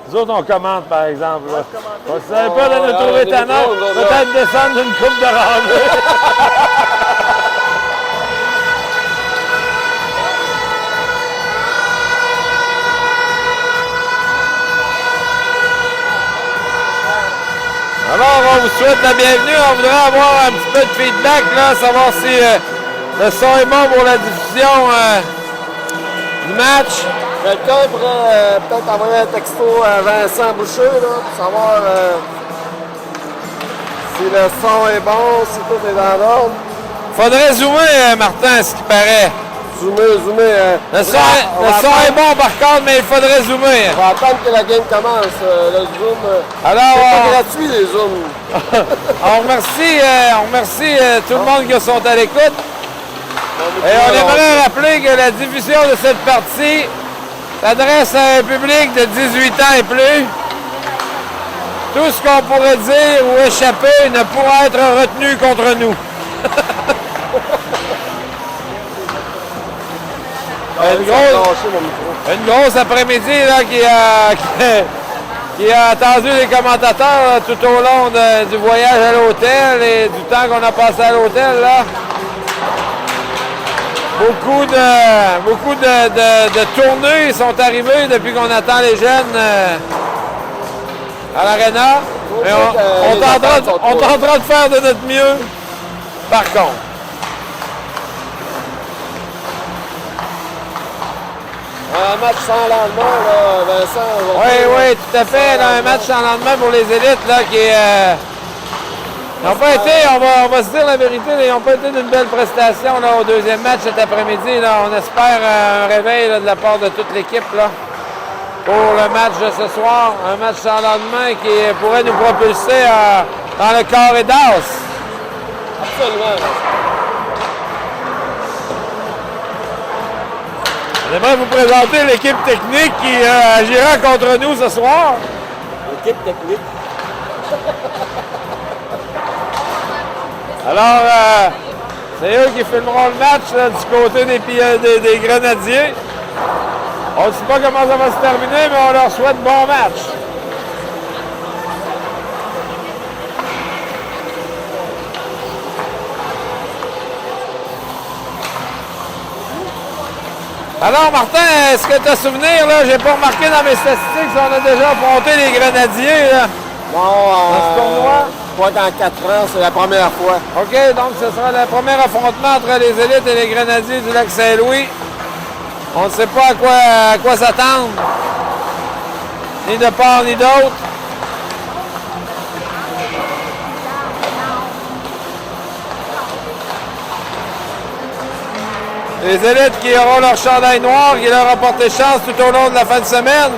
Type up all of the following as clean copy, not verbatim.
Nous autres, on commente, par exemple. Là. commenter. Si vous savez pas de nous trouver tannant, peut-être descendre d'une coupe de randonnée. Alors, on vous souhaite la bienvenue. On voudrait avoir un petit peu de feedback, là, savoir si le son est bon pour la diffusion du match. Quelqu'un pourrait peut-être envoyer un texto à Vincent Boucher là, pour savoir si le son est bon, si tout est dans l'ordre. Faudrait zoomer, Martin, ce qui paraît. Zoomer. Le son est bon, par contre, mais il faudrait zoomer. On va attendre que la game commence, le zoom. Alors, c'est pas gratuit, les zooms. on remercie tout le monde qui sont à l'écoute. Et on aimerait rappeler que la diffusion de cette partie s'adresse à un public de 18 ans et plus. Tout ce qu'on pourrait dire ou échapper ne pourra être retenu contre nous. Une grosse après-midi là, qui a attendu les commentateurs là, tout au long du voyage à l'hôtel et du temps qu'on a passé à l'hôtel. Là. Beaucoup de tournées sont arrivées depuis qu'on attend les jeunes à l'aréna. Mais on tentera de faire de notre mieux, par contre. Un match sans lendemain, là, Vincent. Oui, tout à fait. Là, un match sans lendemain pour les élites là, qui n'ont pas été, on va se dire la vérité, ils n'ont pas été d'une belle prestation là, au deuxième match cet après-midi. On espère un réveil là, de la part de toute l'équipe pour le match de ce soir. Un match sans lendemain qui pourrait nous propulser dans le carré d'as. Absolument. J'aimerais vous présenter l'équipe technique qui agira contre nous ce soir. L'équipe technique. Alors, c'est eux qui filmeront le match là, du côté des Grenadiers. On ne sait pas comment ça va se terminer, mais on leur souhaite bon match. Alors, Martin, est-ce que tu as souvenir, là, j'ai pas remarqué dans mes statistiques si on a déjà affronté les Grenadiers, là, Non, dans ce tournoi? Je crois qu'en 4 ans, c'est la première fois. OK, donc ce sera le premier affrontement entre les élites et les Grenadiers du lac Saint-Louis. On ne sait pas à quoi s'attendre, ni de part ni d'autre. Les élites qui auront leur chandail noir, qui leur a porté chance tout au long de la fin de semaine.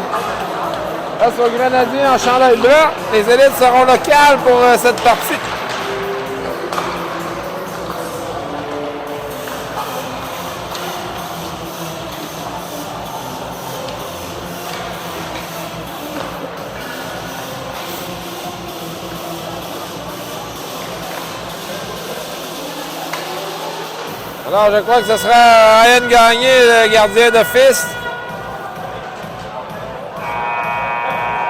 Face aux Grenadiers en chandail blanc, les élites seront locales pour cette partie. Alors, je crois que ce sera Ryan Gagné, le gardien d'office,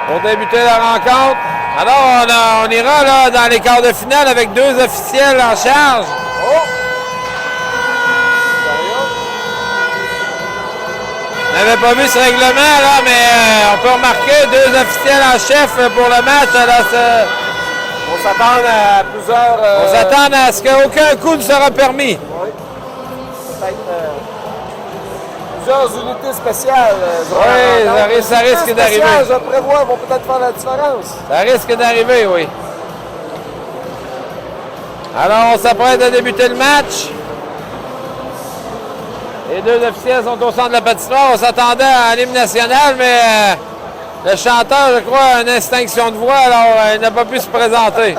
pour débuter la rencontre. Alors, on ira là, dans les quarts de finale avec 2 officiels en charge. Oh! On n'avait pas vu ce règlement, là, mais on peut remarquer 2 officiels en chef pour le match. Là, On s'attend à plusieurs... on s'attend à ce qu'aucun coup ne sera permis. Oui. Peut-être plusieurs unités spéciales. Oui, ça risque d'arriver. Je prévois, vont peut-être faire la différence. Ça risque d'arriver, oui. Alors, on s'apprête à débuter le match. Les 2 officiels sont au centre de la patinoire. On s'attendait à l'hymne national, mais le chanteur, je crois, a une extinction de voix, alors il n'a pas pu se présenter.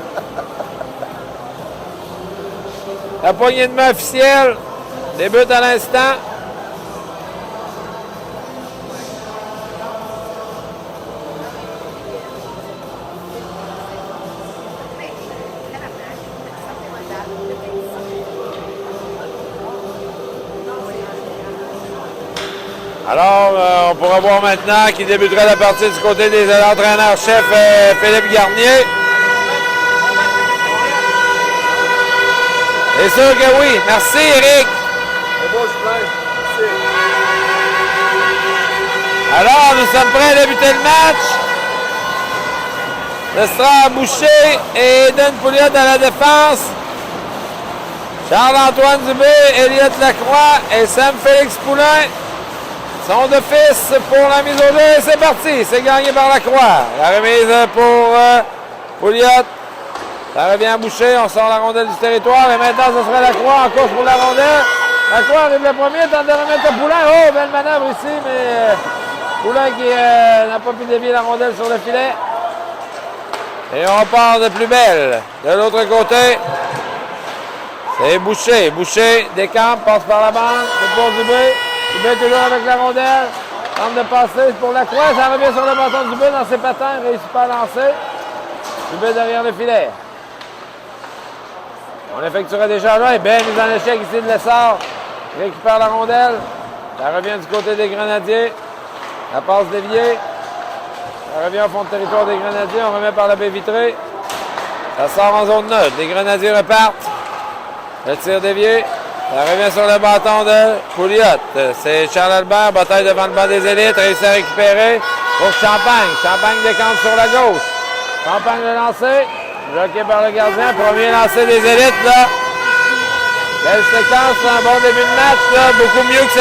La poignée de main officielle débute à l'instant. Alors, on pourra voir maintenant qui débutera la partie du côté des entraîneurs-chefs Philippe Garnier. C'est sûr que oui. Merci, Eric. C'est beau, je plains. Merci. Alors, nous sommes prêts à débuter le match. Ce sera Boucher et Eden Pouliot à la défense. Charles-Antoine Dubé, Elliott Lacroix et Sam-Félix Poulain sont d'office pour la mise au jeu. C'est parti, c'est gagné par Lacroix. La remise pour Pouliot. Ça revient à Boucher, on sort la rondelle du territoire et maintenant ce sera Lacroix en course pour la rondelle. Lacroix arrive le premier, tente de remettre à Poulain. Oh, belle manœuvre ici, mais Poulain qui n'a pas pu dévier la rondelle sur le filet. Et on part de plus belle. De l'autre côté, c'est Boucher. Boucher décampe, passe par la bande. C'est pour Dubé. Dubé toujours avec la rondelle. Tente de passer pour Lacroix. Ça revient sur le bâton de Dubé dans ses patins. Il ne réussit pas à lancer. Dubé derrière le filet. On effectuera des changements. Bien mise en échec ici de Lessard. Il récupère la rondelle. Ça revient du côté des Grenadiers. La passe déviée. Ça revient au fond de territoire des Grenadiers. On remet par la baie vitrée. Ça sort en zone neutre. Les Grenadiers repartent. Le tir dévié. Ça revient sur le bâton de Pouliot. C'est Charles Albert. Bataille devant le banc des élites. Réussit à récupérer pour Champagne. Champagne décampe sur la gauche. Champagne le lancer. Bloqué par le gardien. Premier lancer des élites. Là. Belle séquence. Un bon début de match. Là. Beaucoup mieux que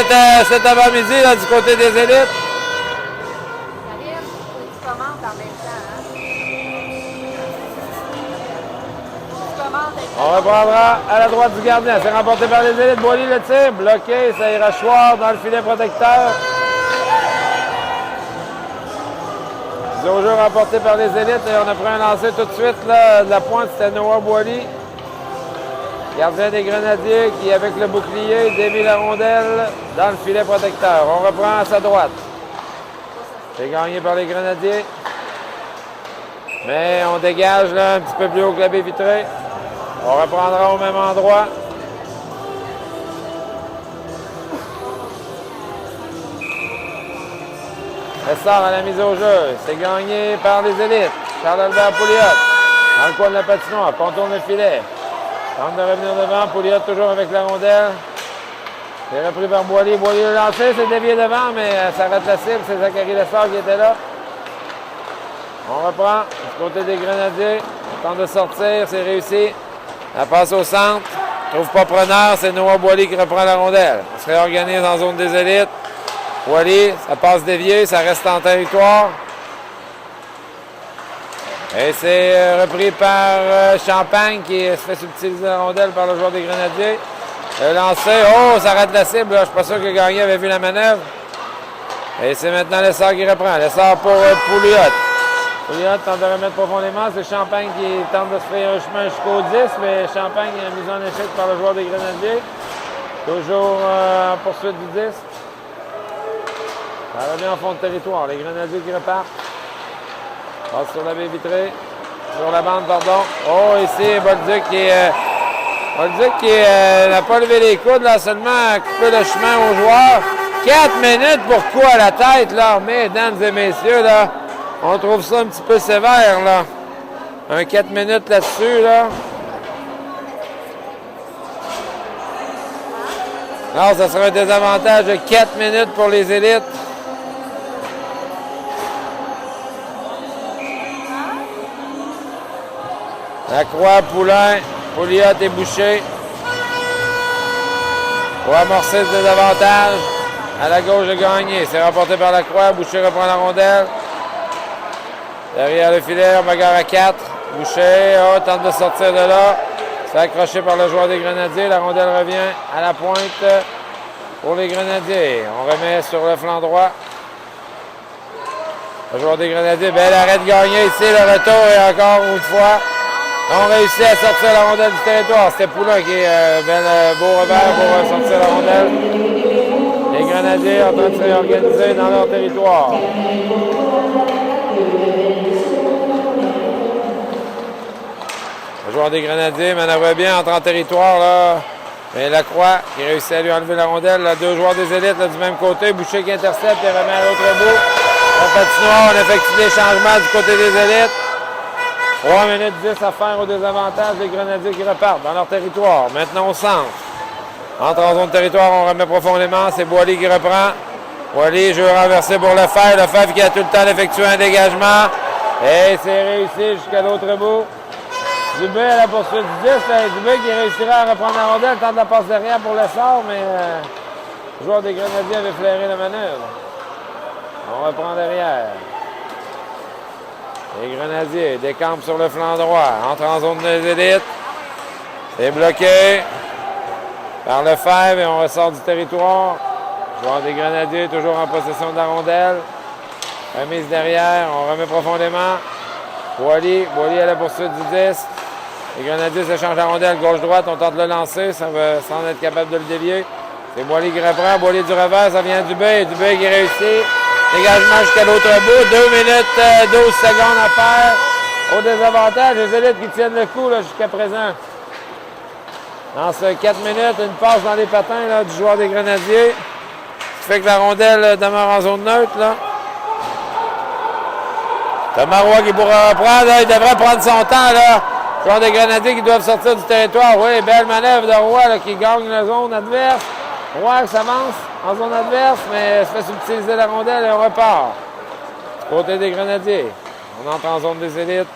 cet avant-midi là, du côté des élites. On reprendra à la droite du gardien. C'est remporté par les élites. Boily le tire. Bloqué. Ça ira Chouard dans le filet protecteur. Au jeu remporté par les élites. Et on a pris un lancer tout de suite. Là, de la pointe, c'était Noah Boily. Gardien des Grenadiers qui, avec le bouclier, dévie la rondelle dans le filet protecteur. On reprend à sa droite. C'est gagné par les Grenadiers. Mais on dégage là, un petit peu plus haut que la baie vitrée. On reprendra au même endroit. Lessard à la mise au jeu. C'est gagné par les élites. Charles-Albert Pouliot. Dans le coin de la patinoire. Contourne le filet. Tente de revenir devant. Pouliot toujours avec la rondelle. C'est repris par Boily. Boily le lancer. C'est dévié devant, mais ça rate la cible. C'est Zachary Lessard qui était là. On reprend du côté des Grenadiers. Tente de sortir. C'est réussi. La passe au centre. Trouve pas preneur. C'est Noah Boily qui reprend la rondelle. On se réorganise en zone des élites. Boily, ça passe dévié. Ça reste en territoire. Et c'est repris par Champagne qui se fait subtiliser la rondelle par le joueur des Grenadiers. Le lancer. Oh, ça rate la cible. Je ne suis pas sûr que Gagné avait vu la manœuvre. Et c'est maintenant Lessard qui reprend. Lessard pour Pouliot. Pouliot tente de remettre profondément. C'est Champagne qui tente de se faire un chemin jusqu'au 10, mais Champagne est mis en échec par le joueur des Grenadiers. Toujours en poursuite du 10. Ça revient en fond de territoire. Les Grenadiers qui repartent. Passe sur la baie vitrée. Sur la bande, pardon. Oh, ici, Bolduc qui n'a pas levé les coudes, là, seulement coupé le chemin aux joueurs. 4 minutes pour coup à la tête, là. Mesdames et messieurs, là. On trouve ça un petit peu sévère, là. Un 4 minutes là-dessus, là. Non, ça sera un désavantage de 4 minutes pour les élites. Lacroix, Poulain, Pouliot et Boucher. Pour amorcer ce désavantage. À la gauche de Gagné. C'est remporté par Lacroix. Boucher reprend la rondelle. Derrière le filet, on bagarre à 4. Boucher, tente de sortir de là. C'est accroché par le joueur des Grenadiers. La rondelle revient à la pointe pour les Grenadiers. On remet sur le flanc droit. Le joueur des Grenadiers, bel arrêt de Gagné ici. Le retour et encore une fois. On réussit à sortir la rondelle du territoire. C'était Poulain qui est beau revers pour sortir la rondelle. Les Grenadiers en train de se réorganiser dans leur territoire. Le joueur des Grenadiers manœuvre bien, entre en territoire. Là. Mais Lacroix qui réussit à lui enlever la rondelle. Là, deux joueurs des élites là, du même côté. Boucher qui intercepte et remet à l'autre bout. La patinoire, on effectue des changements du côté des élites. 3 minutes 10 à faire au désavantage des Grenadiers qui repartent dans leur territoire. Maintenant au centre. Entre en zone de territoire, on remet profondément. C'est Boily qui reprend. Boily, jeu renversé pour Lefebvre. Lefebvre qui a tout le temps d'effectuer un dégagement. Et c'est réussi jusqu'à l'autre bout. Dubé à la poursuite du 10. Dubé qui réussira à reprendre la rondelle. Tente la passe derrière pour le sort, mais le joueur des Grenadiers avait flairé la manœuvre. On reprend derrière. Les Grenadiers décampent sur le flanc droit. Entre en zone des élites. C'est bloqué par Lefebvre et on ressort du territoire. Le joueur des Grenadiers toujours en possession de la rondelle. Remise derrière. On remet profondément. Boily à la poursuite du 10. Les Grenadiers s'échangent la rondelle gauche-droite. On tente de le lancer sans être capable de le dévier. C'est Boily qui reprend. Boily du revers. Ça vient Dubé. Dubé qui réussit. Dégagement jusqu'à l'autre bout. 2 minutes 12 secondes à faire. Au désavantage, les élites qui tiennent le coup jusqu'à présent. Dans ce 4 minutes, une passe dans les patins là, du joueur des Grenadiers. Ce qui fait que la rondelle demeure en zone neutre. Là. Thomas Roy qui pourra reprendre. Là, il devrait prendre son temps. Là. Joueur des Grenadiers qui doivent sortir du territoire. Oui, belle manœuvre de Roy là, qui gagne la zone adverse. Roy qui s'avance en zone adverse, mais se fait subtiliser la rondelle et on repart. Du côté des Grenadiers. On entre en zone des élites.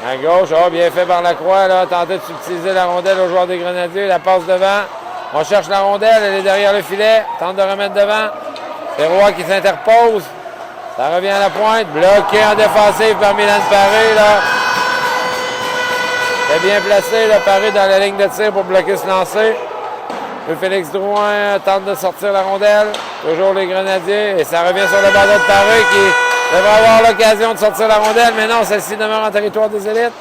À gauche, bien fait par Lacroix, là, tenter de subtiliser la rondelle aux joueurs des Grenadiers. La passe devant. On cherche la rondelle, elle est derrière le filet. Tente de remettre devant. C'est Roy qui s'interpose. Ça revient à la pointe. Bloqué en défensive par Milan Paré. Là. C'est bien placé, là, Paré dans la ligne de tir pour bloquer ce lancer. Félix Drouin tente de sortir la rondelle. Toujours les Grenadiers. Et ça revient sur le bâton de Paré qui devrait avoir l'occasion de sortir la rondelle. Mais non, celle-ci demeure en territoire des élites.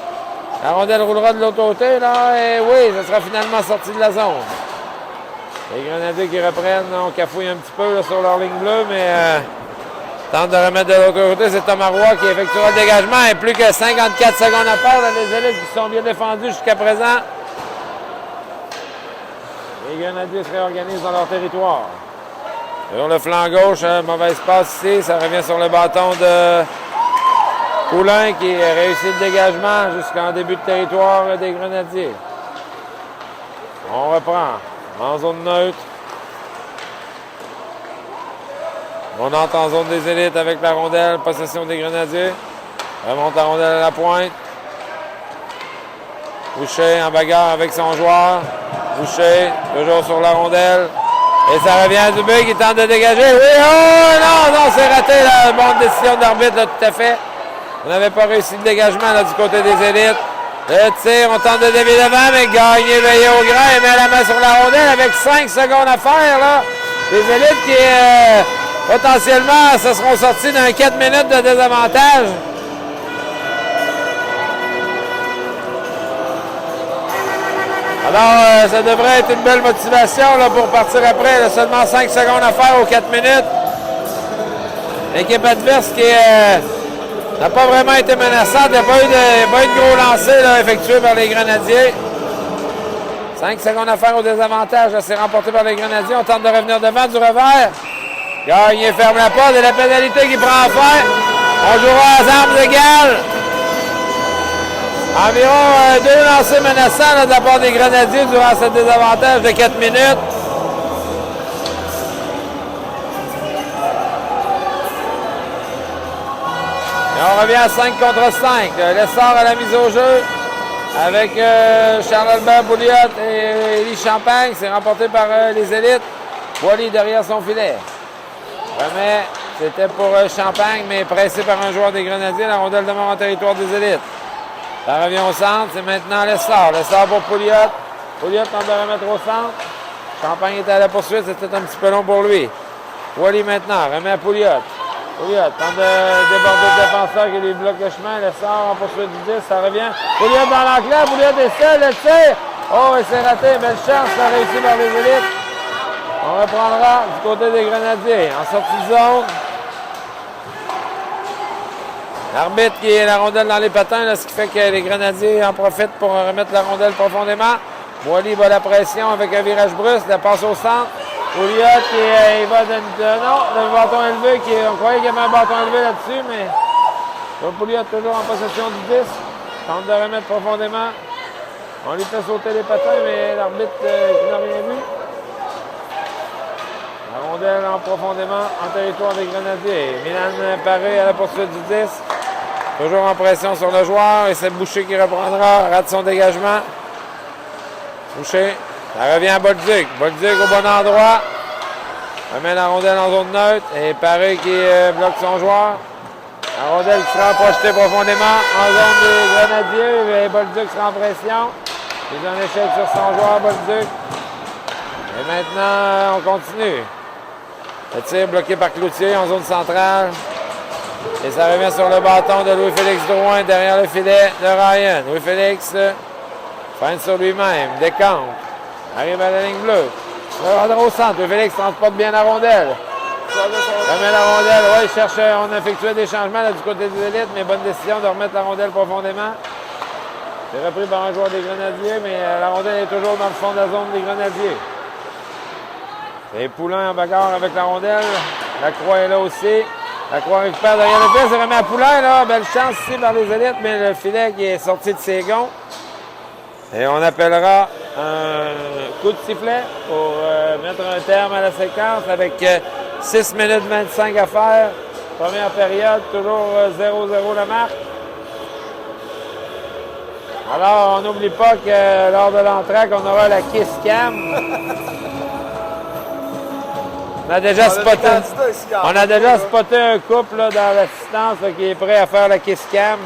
La rondelle roulera de l'autre côté. Là, et oui, ça sera finalement sorti de la zone. Les Grenadiers qui reprennent. On cafouille un petit peu là, sur leur ligne bleue, mais tente de remettre de l'autre côté. C'est Thomas Roy qui effectuera le dégagement. Et plus que 54 secondes à faire. Là, les élites qui sont bien défendus jusqu'à présent. Les Grenadiers se réorganisent dans leur territoire. Sur le flanc gauche, mauvaise passe ici. Ça revient sur le bâton de Poulain qui réussit le dégagement jusqu'en début de territoire des Grenadiers. On reprend en zone neutre. On entre en zone des élites avec la rondelle. Possession des Grenadiers. Remonte la rondelle à la pointe. Boucher en bagarre avec son joueur. Boucher, toujours sur la rondelle. Et ça revient à Dubé qui tente de dégager. Oui, oh non, c'est raté la bonne décision d'arbitre, tout à fait. On n'avait pas réussi le dégagement là, du côté des élites. Le tir, on tente de dévier devant, mais gagné veillé au grain et met la main sur la rondelle avec 5 secondes à faire. Là. Les élites qui, potentiellement, se seront sortis d'un 4 minutes de désavantage. Alors, ça devrait être une belle motivation là, pour partir après. Là, seulement 5 secondes à faire aux 4 minutes. L'équipe adverse qui n'a pas vraiment été menaçante. Il n'y a pas eu de gros lancers là, effectués par les Grenadiers. 5 secondes à faire au désavantage. C'est remporté par les Grenadiers. On tente de revenir devant du revers. Gagné ferme la porte et la pénalité qui prend fin. On jouera à armes égales. Environ 2 lancers menaçants là, de la part des Grenadiers durant ce désavantage de 4 minutes. Et on revient à 5 contre 5. L'essor à la mise au jeu avec Charles-Albert Pouliot et Élie Champagne. C'est remporté par les élites. Boily derrière son filet. Remet, c'était pour Champagne, mais pressé par un joueur des Grenadiers. La rondelle demeure en territoire des élites. Ça revient au centre, c'est maintenant l'essor. L'essor pour Pouliot. Pouliot tente de remettre au centre. Champagne était à la poursuite, c'était un petit peu long pour lui. Boily maintenant, remet à Pouliot. Pouliot tente de déborder le défenseur qui lui bloque le chemin. L'essor en poursuite du 10, ça revient. Pouliot dans l'enclave, Pouliot est seul, le tir. Oh, et c'est raté, belle chance, ça a réussi par les élites. On reprendra du côté des Grenadiers. En sortie de zone. L'arbitre qui est la rondelle dans les patins, là, ce qui fait que les Grenadiers en profitent pour remettre la rondelle profondément. Boily bat la pression avec un virage brusque. La passe au centre. Pouliot qui il va le bâton élevé. On croyait qu'il y avait un bâton élevé là-dessus, mais Pouliot toujours en possession du 10. Tente de remettre profondément. On lui fait sauter les patins, mais l'arbitre n'a rien vu. La rondelle en profondément en territoire des Grenadiers. Milan Paré à la poursuite du 10. Toujours en pression sur le joueur et c'est Boucher qui reprendra, rate son dégagement. Boucher, ça revient à Bolduc. Bolduc au bon endroit. Remet la rondelle en zone neutre et Paré qui bloque son joueur. La rondelle sera projetée profondément en zone des Grenadiers et Bolduc sera en pression. Il est en échec sur son joueur, Bolduc. Et maintenant, on continue. Le tir bloqué par Cloutier en zone centrale. Et ça revient sur le bâton de Louis-Félix Drouin derrière le filet de Ryan. Louis-Félix freine sur lui-même, décampe, arrive à la ligne bleue. Le rendre au centre. Louis-Félix transporte bien la rondelle. Remet la rondelle. Ouais, il cherche, on a effectué des changements là, du côté des élites, mais bonne décision de remettre la rondelle profondément. C'est repris par un joueur des Grenadiers, mais la rondelle est toujours dans le fond de la zone des Grenadiers. Et Poulain en bagarre avec la rondelle. La Croix est là aussi. La Croix récupère derrière le filet, se remet à Poulain, là. Belle chance ici par les élites, mais le filet qui est sorti de ses gonds. Et on appellera un coup de sifflet pour mettre un terme à la séquence avec 6 minutes 25 à faire. Première période, toujours 0-0 la marque. Alors, on n'oublie pas que lors de l'entraque, on aura la Kiss Cam. On a déjà spoté un couple là, dans l'assistance là, qui est prêt à faire la Kiss Cam.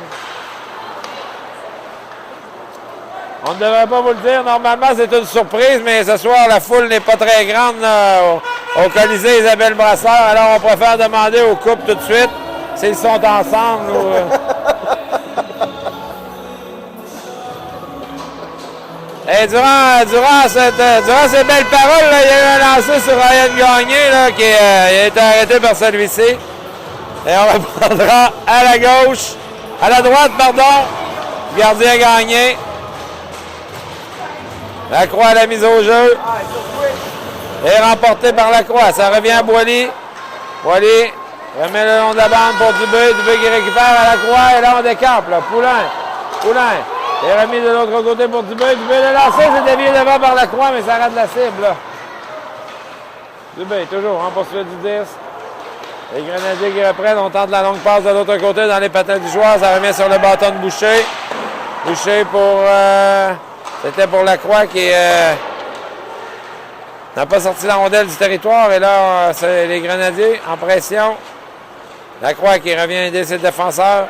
On ne devrait pas vous le dire. Normalement, c'est une surprise, mais ce soir, la foule n'est pas très grande là, au Colisée Isabelle Brasseur. Alors, on préfère demander au couple tout de suite s'ils sont ensemble. Et durant ces belles paroles, là, il y a eu un lancer sur Ryan Gagné là, qui a été arrêté par celui-ci. Et on reprendra à la gauche, à la droite, pardon. Gardien Gagné. La Croix à la mise au jeu. Et remporté par la Croix. Ça revient à Boily. Boily remet le long de la bande pour Dubé. Dubé qui récupère à la Croix. Et là, on décampe. Là. Poulain. Et remis de l'autre côté pour Dubé. Dubé le lancer. C'est dévié devant par la Croix, mais ça rate la cible. Là. Dubé, toujours en poursuite du 10. Les Grenadiers qui reprennent. On tente la longue passe de l'autre côté dans les patins du joueur. Ça revient sur le bâton de Boucher. Boucher pour... C'était pour la Croix qui n'a pas sorti la rondelle du territoire. Et là, c'est les Grenadiers en pression. La Croix qui revient aider ses défenseurs.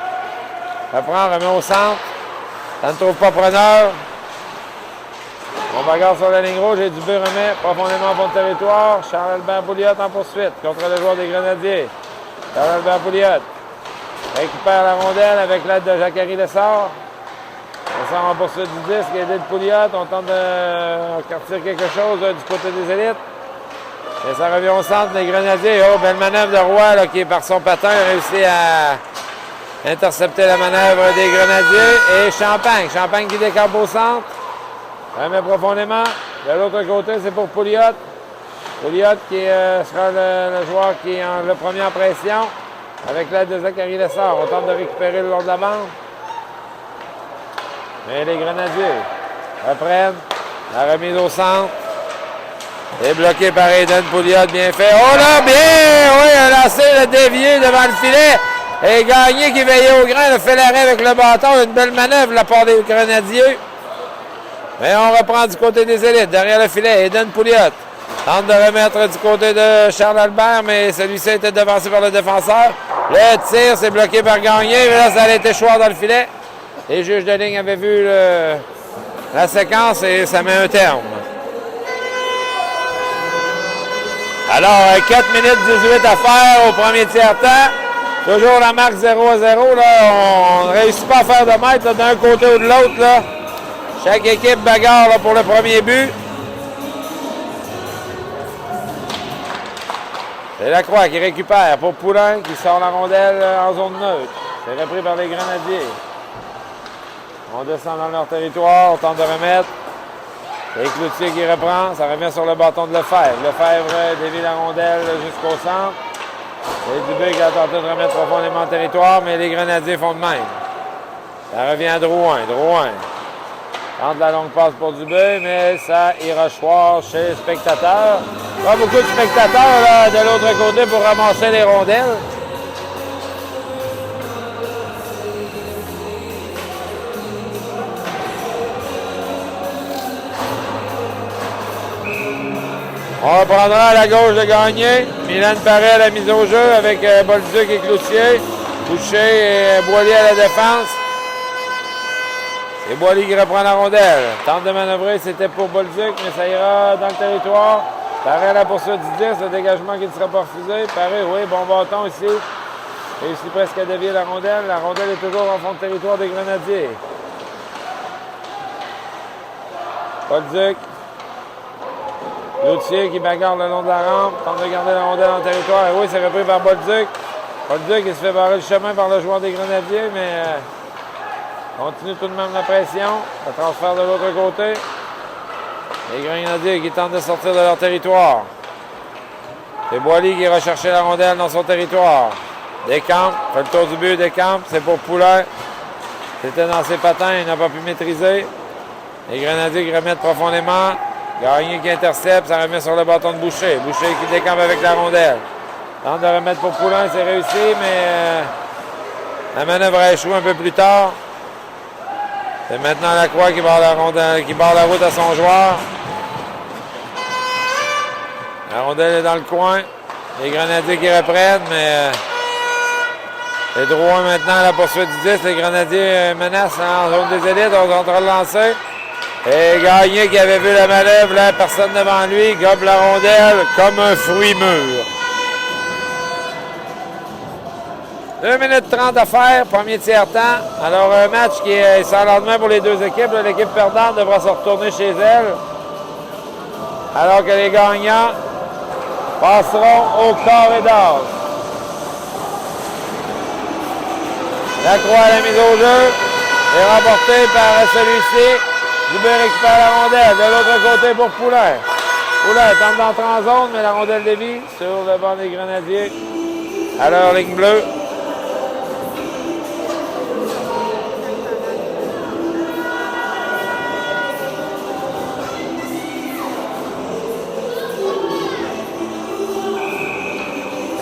Reprend, remet au centre. Ça ne trouve pas preneur. On bagarre sur la ligne rouge et Dubé remet profondément pour le territoire. Charles-Albert Pouliot en poursuite contre le joueur des Grenadiers. Charles-Albert Pouliot récupère la rondelle avec l'aide de Jacques-Harry Lessard. On sort en poursuite du 10 qui est aidé de Pouliot. On tente de sortir quelque chose du côté des élites. Et ça revient au centre des Grenadiers. Oh, belle manœuvre de Roy là, qui, par son patin, a réussi à intercepter la manœuvre des Grenadiers. Et Champagne qui décampe au centre. Remet profondément. De l'autre côté, c'est pour Pouliot. Pouliot qui sera le joueur qui est le premier en pression. Avec l'aide de Zachary Lessard. On tente de récupérer le long de la bande. Mais les Grenadiers reprennent. La remise au centre. Et bloqué par Aidan Pouliot. Bien fait. Oh là, bien! Oui, un lancé, le dévié devant le filet. Et Gagné qui veillait au grain, le fait l'arrêt avec le bâton. Une belle manœuvre de la part des Grenadiers. Mais on reprend du côté des élites. Derrière le filet, Aidan Pouliot tente de remettre du côté de Charles Albert, mais celui-ci a été devancé par le défenseur. Le tir, c'est bloqué par Gagné. Mais là, ça a été choix dans le filet. Les juges de ligne avaient vu la séquence et ça met un terme. Alors, 4 minutes 18 à faire au premier tiers-temps. Toujours la marque 0-0. On ne réussit pas à faire de mètre d'un côté ou de l'autre. Chaque équipe bagarre là, pour le premier but. C'est la Croix qui récupère pour Poulain qui sort la rondelle en zone neutre. C'est repris par les Grenadiers. On descend dans leur territoire, on tente de remettre. C'est Cloutier qui reprend. Ça revient sur le bâton de Lefebvre. Lefebvre dévie la rondelle jusqu'au centre. C'est Dubé qui a tenté de remettre profondément le territoire, mais les Grenadiers font de même. Ça revient à Drouin. Drouin tente la longue passe pour Dubé, mais ça ira choir chez les spectateurs. Pas beaucoup de spectateurs là, de l'autre côté pour ramasser les rondelles. On reprendra à la gauche de Gagné. Milan Paré à la mise au jeu avec Bolduc et Cloutier. Boucher et Boilly à la défense. C'est Boilly qui reprend la rondelle. Tente de manœuvrer, c'était pour Bolduc, mais ça ira dans le territoire. Paré à la poursuite du 10, le dégagement qui ne sera pas refusé. Paré, oui, bon bâton ici. Réussit presque à dévier la rondelle. La rondelle est toujours en fond de territoire des Grenadiers. Bolduc. Cloutier qui bagarre le long de la rampe, tente de garder la rondelle en territoire. Et oui, c'est repris par Bolduc. Bolduc qui se fait barrer le chemin par le joueur des Grenadiers, mais continue tout de même la pression. Le transfert de l'autre côté. Les Grenadiers qui tentent de sortir de leur territoire. C'est Boilly qui ira chercher la rondelle dans son territoire. Descamps, fait le tour du but, Descamps, c'est pour Poulain. C'était dans ses patins, il n'a pas pu maîtriser. Les Grenadiers qui remettent profondément. Gagné qui intercepte, ça remet sur le bâton de Boucher. Boucher qui décampe avec la rondelle. Tente de remettre pour Poulain, c'est réussi, mais la manœuvre a échoué un peu plus tard. C'est maintenant Lacroix qui barre la rondelle, qui barre la route à son joueur. La rondelle est dans le coin. Les Grenadiers qui reprennent, mais les Drouin maintenant à la poursuite du 10. Les Grenadiers menacent en zone des élites, on contrôle lancé. Et Gagné qui avait vu la manœuvre, là, personne devant lui, gobe la rondelle comme un fruit mûr. 2 minutes 30 à faire, premier tiers-temps. Alors, un match qui est sans lendemain pour les deux équipes. L'équipe perdante devra se retourner chez elle. Alors que les gagnants passeront au corps et d'as. Lacroix à la mise au jeu est remporté par celui-ci. Dubé récupère la rondelle. De l'autre côté pour Poulain. Poulain tente d'entrer en zone, mais la rondelle dévie sur le banc des Grenadiers. À leur ligne bleue.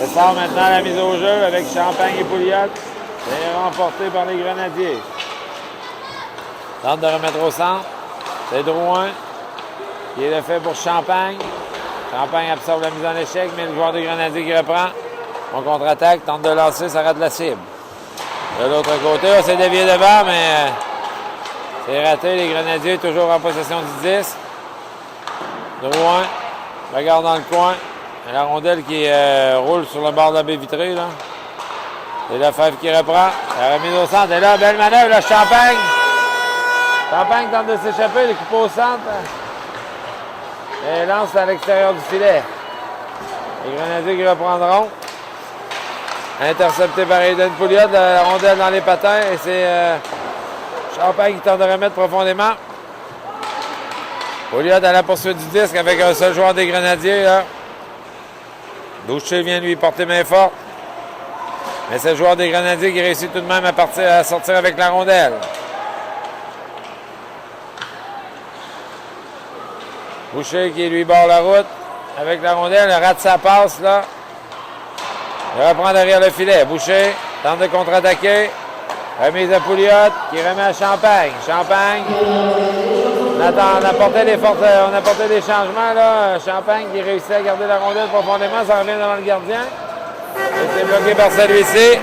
Ça sort maintenant la mise au jeu avec Champagne et Pouliot. C'est remporté par les Grenadiers. Tente de remettre au centre. C'est Drouin qui est le fait pour Champagne. Champagne absorbe la mise en échec, mais le joueur des Grenadiers qui reprend. On contre-attaque, tente de lancer, ça rate la cible. De l'autre côté, on s'est dévié devant, mais c'est raté. Les Grenadiers toujours en possession du 10. Drouin regarde dans le coin. La rondelle qui roule sur le bord de la baie vitrée. Là. C'est Lefebvre qui reprend. La remise au centre. Et là, belle manœuvre, là, Champagne. Champagne tente de s'échapper, le coup au centre. Et lance à l'extérieur du filet. Les Grenadiers qui reprendront. Intercepté par Aiden Pouliot, la rondelle dans les patins. Et c'est Champagne qui tente de remettre profondément. Pouliot à la poursuite du disque avec un seul joueur des Grenadiers. Là. Boucher vient lui porter main forte. Mais c'est le joueur des Grenadiers qui réussit tout de même à sortir avec la rondelle. Boucher qui lui barre la route avec la rondelle, il rate sa passe là. Il reprend derrière le filet. Boucher tente de contre-attaquer. Remise à Pouliot qui remet à Champagne. Champagne. On a apporté des changements là. Champagne qui réussit à garder la rondelle profondément. Ça revient devant le gardien. Et c'est bloqué par celui-ci.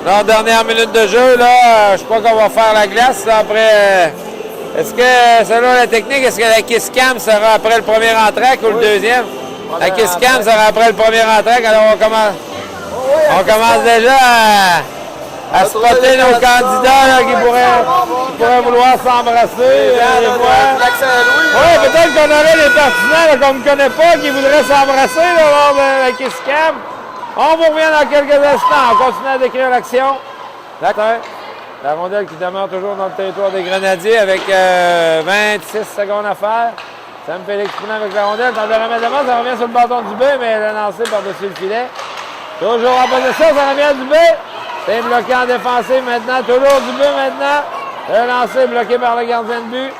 Dans la dernière minute de jeu, là, je crois qu'on va faire la glace là, après. Est-ce que, selon la technique, est-ce que la kiss cam sera après le premier entraque ou le deuxième? La kiss cam sera après le premier entraque, alors on commence déjà à spotter nos candidats là, qui pourraient vouloir s'embrasser. Oui, peut-être qu'on aurait des partisans qu'on ne connaît pas qui voudraient s'embrasser lors de la kiss cam. On vous revient dans quelques instants. On continue à décrire l'action. D'accord. La rondelle qui demeure toujours dans le territoire des Grenadiers avec 26 secondes à faire. Sam Félix Poulin avec la rondelle. Tente de remettre devant, ça revient sur le bâton du but, mais elle a lancé par-dessus le filet. Toujours en possession, ça revient du but. C'est bloqué en défensive maintenant. Toujours du but maintenant. Le lancer bloqué par le gardien de but.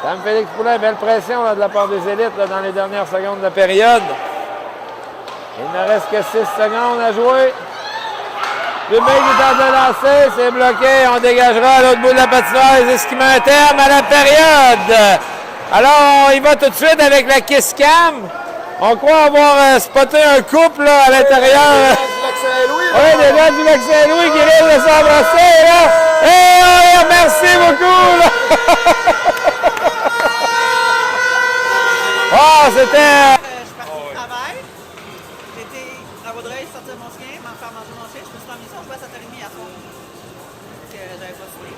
Sam Félix Poulin, belle pression là, de la part des élites là, dans les dernières secondes de la période. Il ne reste que 6 secondes à jouer. Le mec est en train de lancer, c'est bloqué. On dégagera à l'autre bout de la patinoire. C'est ce qui met un terme à la période. Alors, on y va tout de suite avec la Kiss Cam. On croit avoir spoté un couple là, à l'intérieur. Oui, des gens du Lac-Saint-Louis qui viennent de s'embrasser. Hey, merci beaucoup. Là. Oh, c'était... Je suis partie du travail. J'étais à Vaudreuil, sortir mon chien, m'en faire manger mon chien. Je me suis emmenée ça, on jouait à 7h30 à soir. Donc, j'avais pas soufflé.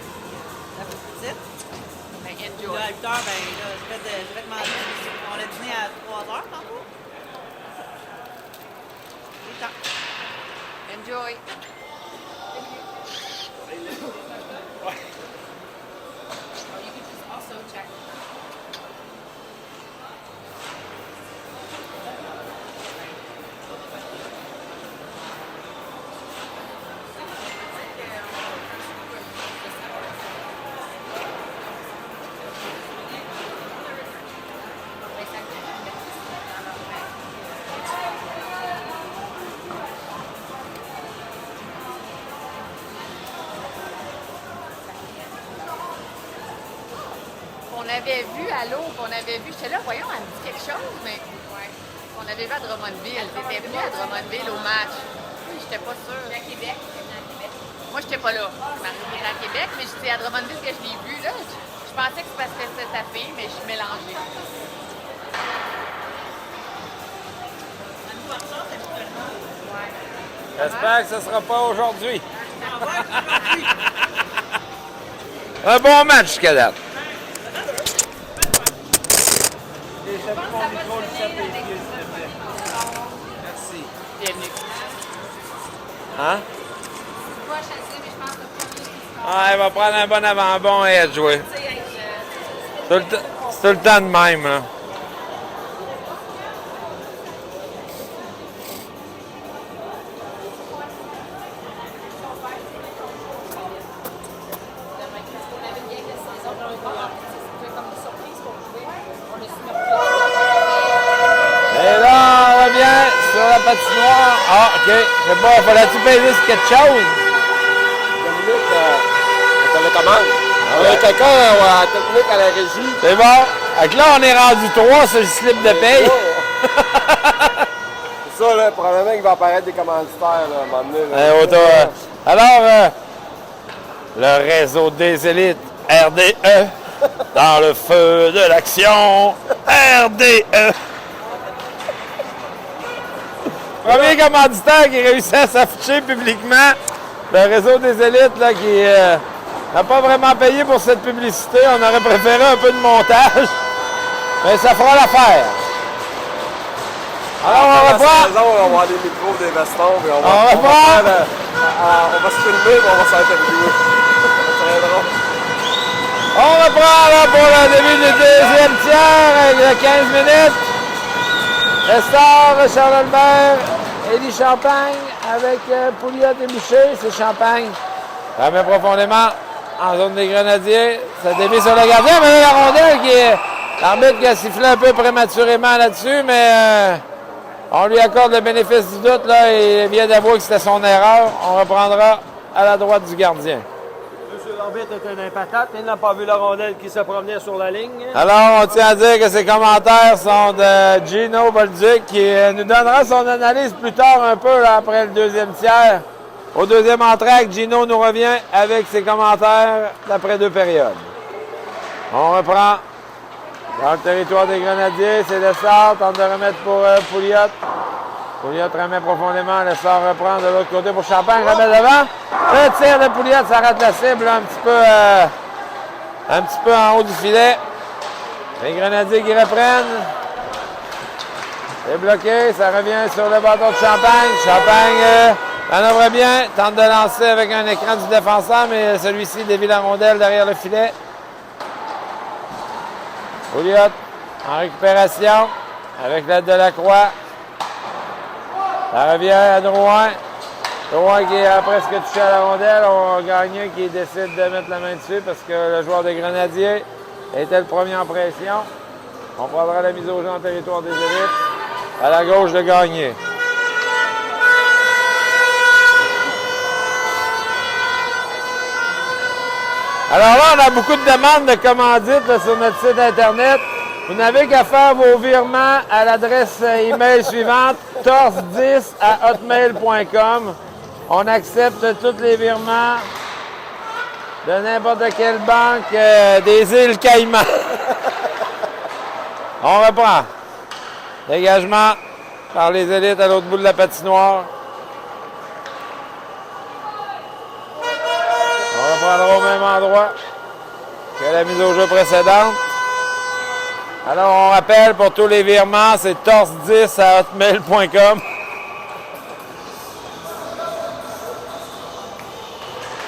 La petite. Ben, Là, enjoy. à 8h, ben, là, je vais te manger. On a dîné à 3h tantôt. Et temps. Enjoy. Also check. On avait vu à l'aube, on avait vu, j'étais là, voyons, elle me dit quelque chose, mais ouais. On avait vu à Drummondville. T'étais venu à Drummondville au match. Oui, j'étais pas sûre. À Québec. Moi, j'étais pas là. Je suis à Québec, mais j'étais à Drummondville que je l'ai vu. Là, je pensais que c'est parce que c'était ta fille, mais je suis mélangée. Ouais. J'espère que ce ne sera pas aujourd'hui. Un bon match jusqu'à date. Merci. Bienvenue. Hein? Pas chassé, mais je pense que le premier qui se Ah, il va prendre un bon avant-bon et être joué. passe, c'est être C'est tout le temps de même, là. Et là, on revient sur la patinoire. Ah, OK. C'est bon, fallait-tu peser sur quelque chose? Dominique, on te le commande. Il y a quelqu'un à la technique à la régie. C'est bon. Fait que là, on est rendu 3 sur le slip de paye. C'est ça, là, probablement qu'il va apparaître des commanditaires, là, à un moment donné. là. Alors, le réseau des élites, RDE, dans le feu de l'action, RDE. Premier commanditaire qui réussit à s'afficher publiquement, le réseau des élites là, qui n'a pas vraiment payé pour cette publicité. On aurait préféré un peu de montage, mais ça fera l'affaire. Alors, on va voir. On va avoir des micros, des vestons, puis on va reprend. on va se filmer, puis on va s'interviewer. Ça serait drôle. On reprend là, pour le début du deuxième tiers avec le 15 minutes. Estor, Charles Albert, Élie Champagne avec Pouliot et Boucher. C'est Champagne. Ça met profondément en zone des Grenadiers. Ça dévie sur le gardien, mais la rondelle qui est... L'arbitre qui a sifflé un peu prématurément là-dessus, mais on lui accorde le bénéfice du doute. Là, il vient d'avouer que c'était son erreur. On reprendra à la droite du gardien. Monsieur l'arbitre était un patate, il n'a pas vu la rondelle qui se promenait sur la ligne. Alors, on tient à dire que ces commentaires sont de Gino Bolduc qui nous donnera son analyse plus tard un peu là, après le deuxième tiers. Au deuxième entraque, Gino nous revient avec ses commentaires d'après 2 périodes. On reprend dans le territoire des Grenadiers. C'est Lessard, tente de remettre pour Pouliot. Pouliot remet profondément, Lessard reprend de l'autre côté pour Champagne, remet devant. Le tir de Pouliot, ça rate la cible là, un petit peu en haut du filet. Les Grenadiers qui reprennent. C'est bloqué, ça revient sur le bâton de Champagne. Champagne Manœuvre bien, tente de lancer avec un écran du défenseur, mais celui-ci dévie la rondelle derrière le filet. Pouliot en récupération avec l'aide de Lacroix. Ça revient à Drouin. Drouin qui a presque touché à la rondelle. On a gagné qui décide de mettre la main dessus parce que le joueur des Grenadiers était le premier en pression. On prendra la mise au jeu en territoire des élites. À la gauche de Gagné. Alors là, on a beaucoup de demandes de commandites là, sur notre site Internet. Vous n'avez qu'à faire vos virements à l'adresse email suivante, torse10@hotmail.com. On accepte tous les virements de n'importe quelle banque des îles Caïmans. On reprend. Dégagement par les élites à l'autre bout de la patinoire. On reprendra au même endroit que la mise au jeu précédente. Alors, on rappelle pour tous les virements, c'est torse10@hotmail.com.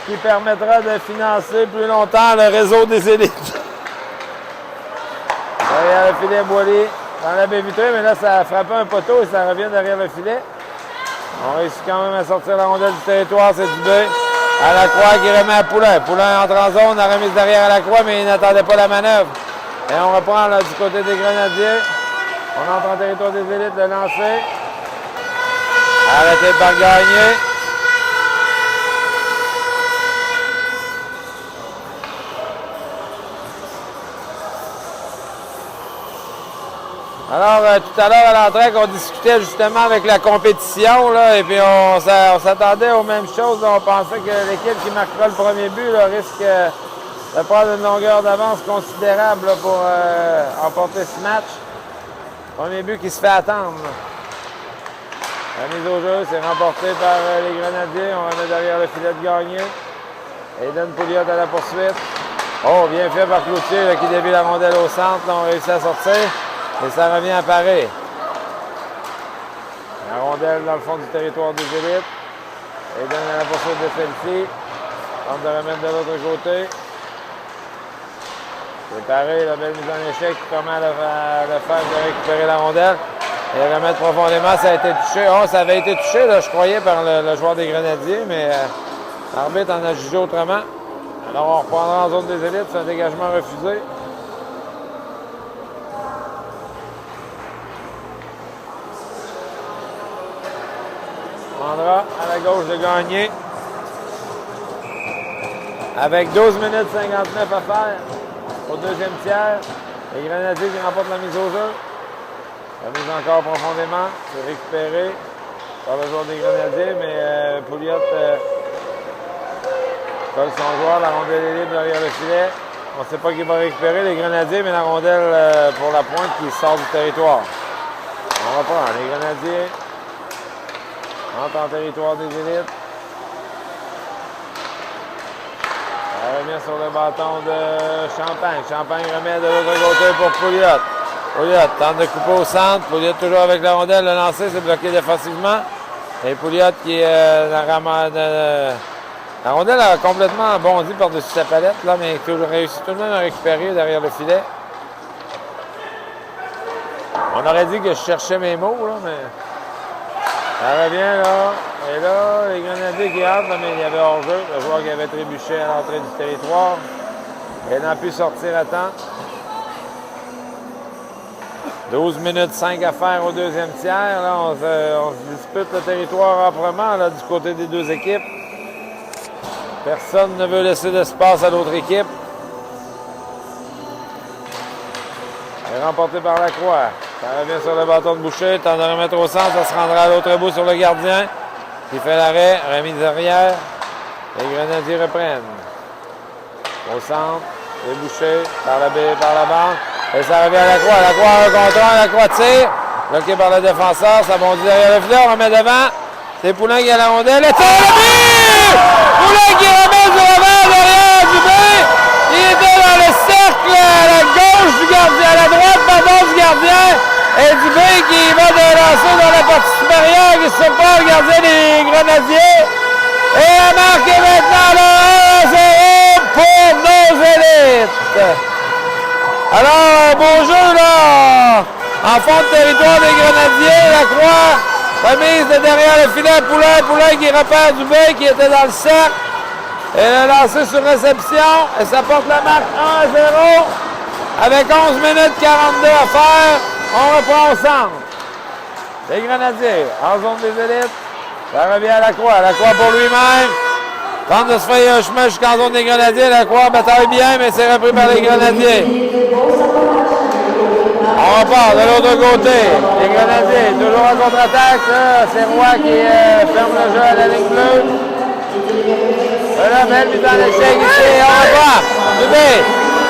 Qui permettra de financer plus longtemps le réseau des élites. Derrière le filet Boilly, dans la baie vitrée, mais là, ça a frappé un poteau et ça revient derrière le filet. On réussit quand même à sortir la rondelle du territoire, c'est Dubé. À Lacroix qui remet à Poulain. Poulain entre en zone, la remise derrière à Lacroix, mais il n'attendait pas la manœuvre. Et on reprend là, du côté des Grenadiers. On entre en territoire des élites, le lancer. Arrêté par Gagné. Alors, tout à l'heure à l'entrée, on discutait justement avec la compétition, là, et puis on s'attendait aux mêmes choses. On pensait que l'équipe qui marquera le premier but là, risque de prendre une longueur d'avance considérable là, pour emporter ce match. Premier but qui se fait attendre. Là. La mise au jeu, c'est remporté par les Grenadiers. On remet derrière le filet de Gagné. Aiden Pouliot à la poursuite. Oh, bien fait par Cloutier là, qui dévie la rondelle au centre. Là, on réussit à sortir. Et ça revient à Paré. La rondelle dans le fond du territoire des élites. Et donne à la poursuite de celle-ci. Tente de remettre de l'autre côté. C'est Paré, la belle mise en échec qui permet à le faire de récupérer la rondelle. Et remettre profondément, ça a été touché. Oh, ça avait été touché, là, je croyais, par le joueur des Grenadiers, mais l'arbitre en a jugé autrement. Alors on reprendra en zone des élites, c'est un dégagement refusé. À la gauche de Gagné. Avec 12 minutes 59 à faire au deuxième tiers. Les Grenadiers qui remportent la mise au jeu. La mise encore profondément. C'est récupéré par le joueur des Grenadiers, mais Pouliot colle son joueur. La rondelle est libre derrière le filet. On ne sait pas qui va récupérer les Grenadiers, mais la rondelle pour la pointe qui sort du territoire. On reprend. Les Grenadiers entre en territoire des élites. Ça revient sur le bâton de Champagne. Champagne remet de l'autre côté pour Pouliot. Pouliot tente de couper au centre. Pouliot toujours avec la rondelle. Le lancer, c'est bloqué défensivement. Et Pouliot qui la rondelle a complètement bondi par-dessus sa palette, là, mais il a réussi tout de même à récupérer derrière le filet. On aurait dit que je cherchais mes mots, là, mais... Ça revient là, et là, les Grenadiers qui entrent, mais il y avait hors-jeu, le joueur qui avait trébuché à l'entrée du territoire. Il n'a pu sortir à temps. 12 minutes 5 à faire au deuxième tiers. Là, on se dispute le territoire âprement là, du côté des deux équipes. Personne ne veut laisser d'espace à l'autre équipe. Il est remporté par Lacroix. Ça revient sur le bâton de Boucher. Temps de remettre au centre. Ça se rendra à l'autre bout sur le gardien. Qui fait l'arrêt. Remise arrière. Les Grenadiers reprennent. Au centre. Et Boucher par la bande. Et ça revient à Lacroix. Lacroix a un contrôle. Lacroix tire. Bloqué par le défenseur. Ça bondit derrière le filet. On remet devant. C'est Poulain qui a la rondelle. Le tir! Le but! Poulain qui remet sur l'avant derrière Dubé. Il était dans le cercle à la gauche du gardien. À la droite, pardon, du gardien. Et Dubé qui va de lancer dans la partie supérieure, qui se sépare le gardien des Grenadiers. Alors, beau jeu, là! En fond de territoire des Grenadiers, Lacroix, remise de derrière le filet, Poulain qui repère Dubé, qui était dans le cercle. Et lancé sur réception, et ça porte la marque 1-0. Avec 11 minutes 42 à faire, on reprend au centre. Les Grenadiers, en zone des élites, ça revient à Lacroix. Lacroix pour lui-même. Tente de se frayer un chemin jusqu'en zone des Grenadiers. Lacroix bataille bien, mais c'est repris par les Grenadiers. On repart de l'autre côté. Les Grenadiers, toujours en contre-attaque. C'est Roy qui ferme le jeu à la ligne bleue. Voilà, belle mise en échec ici. On repart.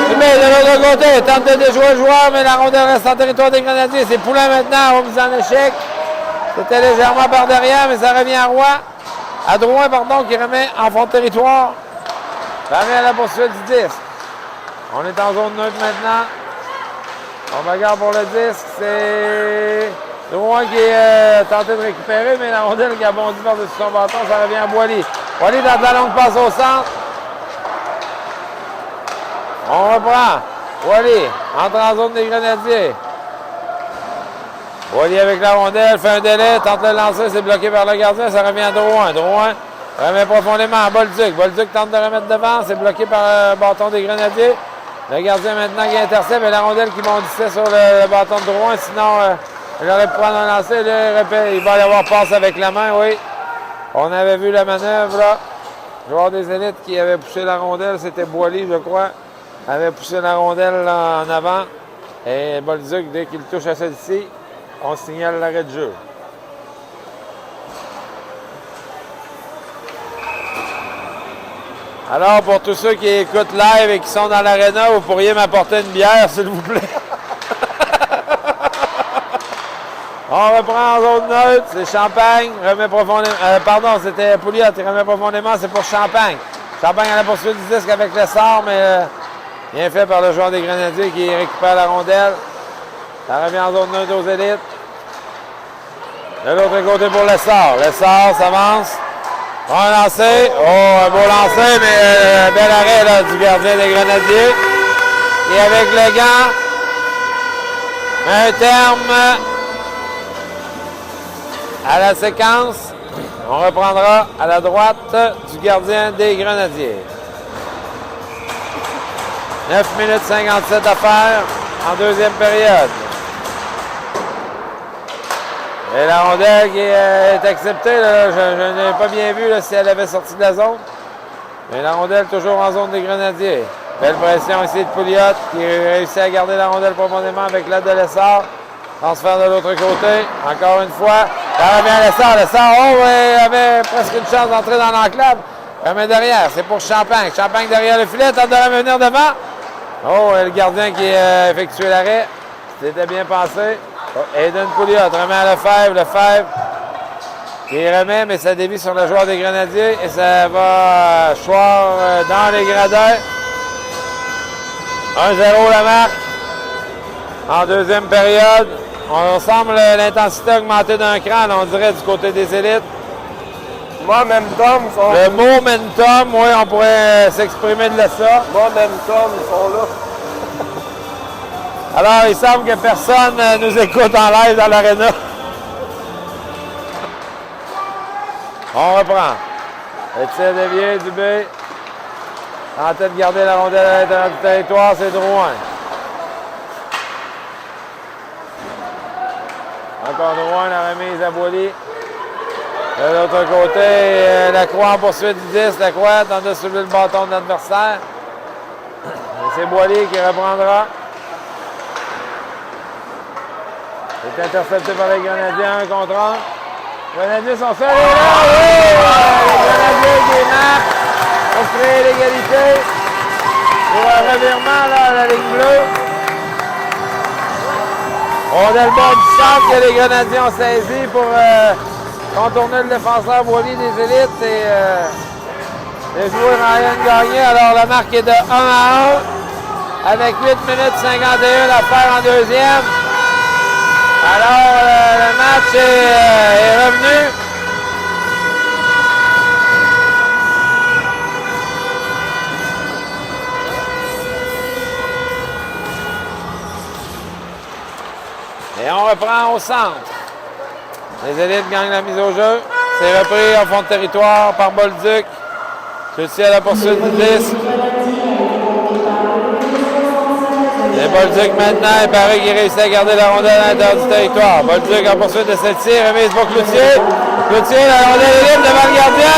Dubé de l'autre côté. Tente de déjouer le joueur, mais la rondelle reste en territoire des Grenadiers. C'est Poulain maintenant. On mise en échec. C'était légèrement par derrière, mais ça revient à Roy. À Drouin, pardon, qui remet en fond de territoire. Ça revient à la poursuite du disque. On est en zone neutre maintenant. On regarde pour le disque. C'est Drouin qui est tenté de récupérer, mais la rondelle qui a bondi par-dessus son bâton, ça revient à Boily. Boily dans la longue passe au centre. On reprend. Boily entre en zone des Grenadiers. Boily avec la rondelle, fait un délai, tente de le lancer, c'est bloqué par le gardien, ça revient à Drouin. Drouin remet profondément à Bolduc. Bolduc tente de remettre devant, c'est bloqué par le bâton des Grenadiers. Le gardien maintenant qui intercepte, et la rondelle qui bondissait sur le bâton de Drouin, sinon il aurait pu prendre un lancer. Là, il va y avoir passe avec la main, oui. On avait vu la manœuvre là. Le joueur des élites qui avait poussé la rondelle, c'était Boily, je crois, avait poussé la rondelle là, en avant. Et Bolduc, dès qu'il touche à celle-ci, on signale l'arrêt de jeu. Alors, pour tous ceux qui écoutent live et qui sont dans l'aréna, vous pourriez m'apporter une bière, s'il vous plaît. On reprend en zone neutre, c'est Champagne, remet profondément. Pardon, c'était Pouliot, il remet profondément, c'est pour Champagne. Champagne à la poursuite du disque avec l'essor, mais bien fait par le joueur des Grenadiers qui récupère la rondelle. Ça revient en zone neutre aux élites. De l'autre côté pour l'essor. L'essor s'avance. Bon lancer. Oh, un beau lancer, mais bel arrêt là, du gardien des Grenadiers. Et avec le gant, un terme à la séquence. On reprendra à la droite du gardien des Grenadiers. 9 minutes 57 à faire en deuxième période. Et la rondelle qui est acceptée, là, je n'ai pas bien vu là, si elle avait sorti de la zone. Mais la rondelle toujours en zone des Grenadiers. Belle pression ici de Pouliot qui réussit à garder la rondelle profondément avec l'aide de l'essor. Transfert de l'autre côté. Encore une fois. Ça revient à l'essor. L'essor, oh, avait presque une chance d'entrer dans l'enclave. Mais derrière, c'est pour Champagne. Champagne derrière le filet, tente de revenir devant. Oh, et le gardien qui a effectué l'arrêt. C'était bien pensé. Aiden Pouliot remet à Lefebvre qui remet, mais ça dévie sur le joueur des Grenadiers et ça va choir dans les gradins. 1-0 la marque en deuxième période. On semble l'intensité augmenter d'un cran, là, on dirait, du côté des élites. Momentum, le momentum, oui, on pourrait s'exprimer de ça. Momentum, ils sont là. Alors, il semble que personne nous écoute en live dans l'aréna. On reprend. Le tir dévié, Dubé. En tête de garder la rondelle à l'intérieur du territoire, c'est Drouin. Encore Drouin, la remise à Boily. De l'autre côté, Lacroix en poursuite du 10. Lacroix tente de soulever le bâton de l'adversaire. C'est Boily qui reprendra. C'est intercepté par les Grenadiers, 1 contre 1. Les Grenadiers sont seuls. Et là, oui! Les Grenadiers qui marquent pour créer l'égalité. Pour un revirement là, à la ligne bleue. Rondelle bord du centre que les Grenadiers ont saisi pour contourner le défenseur Boily des élites et jouer Ryan Gagné. Alors la marque est de 1-1 avec 8 minutes 51 à faire en deuxième. Alors, le match est revenu. reprend au centre. Les élites gagnent la mise au jeu. C'est repris en fond de territoire par Bolduc. Cloutier à la poursuite du disque. Et Bolduc maintenant, il paraît qu'il réussit à garder la rondelle à l'intérieur du territoire. Bolduc en poursuite de celle-ci, remise pour Cloutier. Cloutier, la rondelle est libre devant le gardien.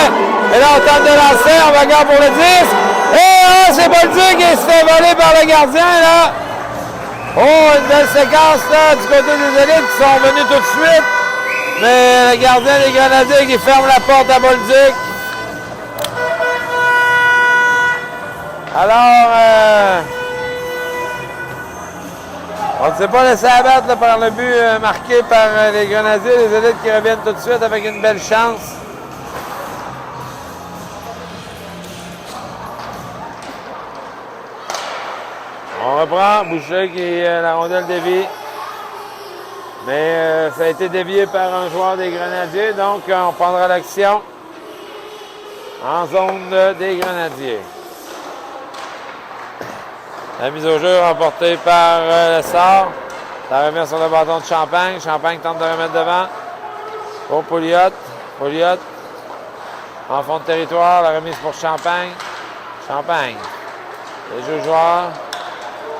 Et là, on tente de lancer, on va garder pour le disque. Et oh, c'est Bolduc qui se fait voler par le gardien, là. Oh, une belle séquence, là, du côté des élites qui sont venus tout de suite. Mais le gardien des Grenadiers qui ferme la porte à Bolduc. Alors, on ne s'est pas laissé abattre là, par le but marqué par les Grenadiers, les élites qui reviennent tout de suite avec une belle chance. On reprend, Boucher qui la rondelle dévie. Mais ça a été dévié par un joueur des Grenadiers, donc on prendra l'action en zone des Grenadiers. La mise au jeu remportée par le Sort. Ça revient sur le bâton de Champagne. Champagne tente de remettre devant. Pour Pouliot. Pouliot. En fond de territoire. La remise pour Champagne. Champagne. Les jeux joueurs.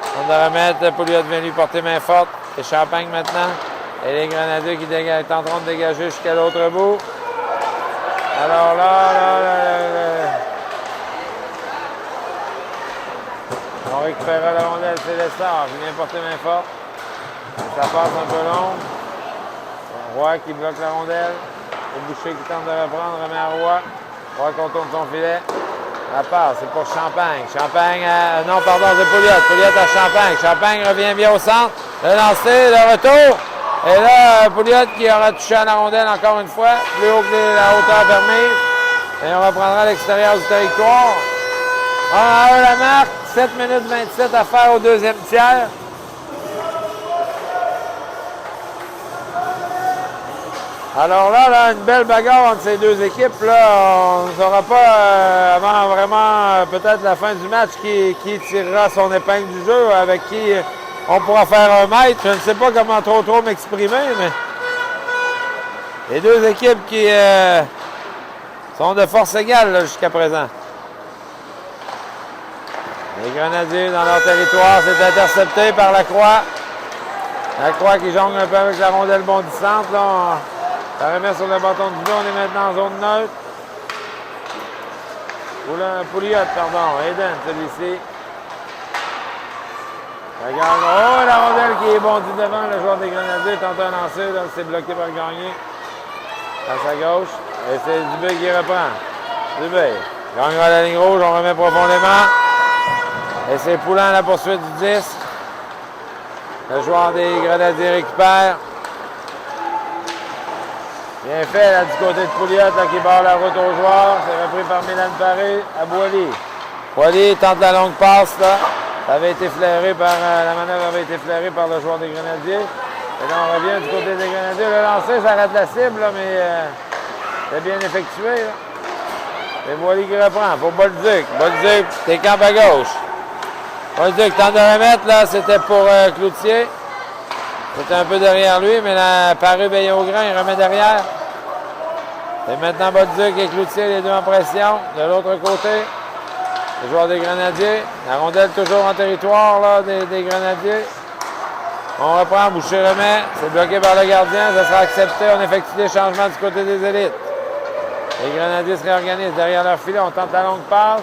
Tente de remettre. Pouliot vient lui porter main forte. Et Champagne maintenant. Et les Grenadiers qui tenteront de dégager jusqu'à l'autre bout. Alors là, on récupérera la rondelle, c'est l'Essard qui vient porter main forte. Ça passe un peu long. Roy qui bloque la rondelle. Le Boucher qui tente de reprendre, remet à Roy. Roy contourne son filet. La passe, c'est pour Champagne. Champagne, non, pardon, c'est Pouliot. Pouliot à Champagne. Champagne revient bien au centre. Le lancer, le retour. Et là, Pouliot qui aura touché à la rondelle encore une fois, plus haut que la hauteur permise. Et on reprendra à l'extérieur du territoire. On a la marque, 7 minutes 27 à faire au deuxième tiers. Alors là, une belle bagarre entre ces deux équipes. Là, on ne saura pas avant vraiment peut-être la fin du match qui tirera son épingle du jeu, avec qui on pourra faire un mètre. Je ne sais pas comment trop m'exprimer, mais les deux équipes qui sont de force égale jusqu'à présent. Les Grenadiers dans leur territoire, c'est intercepté par Lacroix. Lacroix qui jongle un peu avec la rondelle bondissante. Là, ça remet sur le bâton du jeu. On est maintenant en zone neutre. Pouliot, pardon. Eden, celui-ci. Regarde. Oh, la rondelle qui est bondie devant. Le joueur des Grenadiers tente un lancer. Donc, c'est bloqué par Gagné. À sa gauche. Et c'est Dubé qui reprend. Dubé. Gagnera la ligne rouge. On remet profondément. Et c'est Poulin à la poursuite du disque. Le joueur des Grenadiers récupère. Bien fait là, du côté de Pouliot là, qui barre la route aux joueurs. C'est repris par Milan Paré à Boily. Boily tente la longue passe. Là. Ça avait été flairé par, la manœuvre avait été flairée par le joueur des Grenadiers. Et là, on revient du côté des Grenadiers. Le lancer, ça rate la cible, là, mais c'est bien effectué. Là. C'est Boily qui reprend pour Bolduc. Bolduc, t'es camp à gauche. Bolduc tente de remettre, là, c'était pour Cloutier. C'était un peu derrière lui, mais la Paré veille au grain, il remet derrière. Et maintenant Bolduc et Cloutier, les deux en pression. De l'autre côté, les joueurs des Grenadiers. La rondelle toujours en territoire là, des Grenadiers. On reprend, Boucher remet. C'est bloqué par le gardien, ça sera accepté. On effectue des changements du côté des élites. Les Grenadiers se réorganisent derrière leur filet. On tente la longue passe.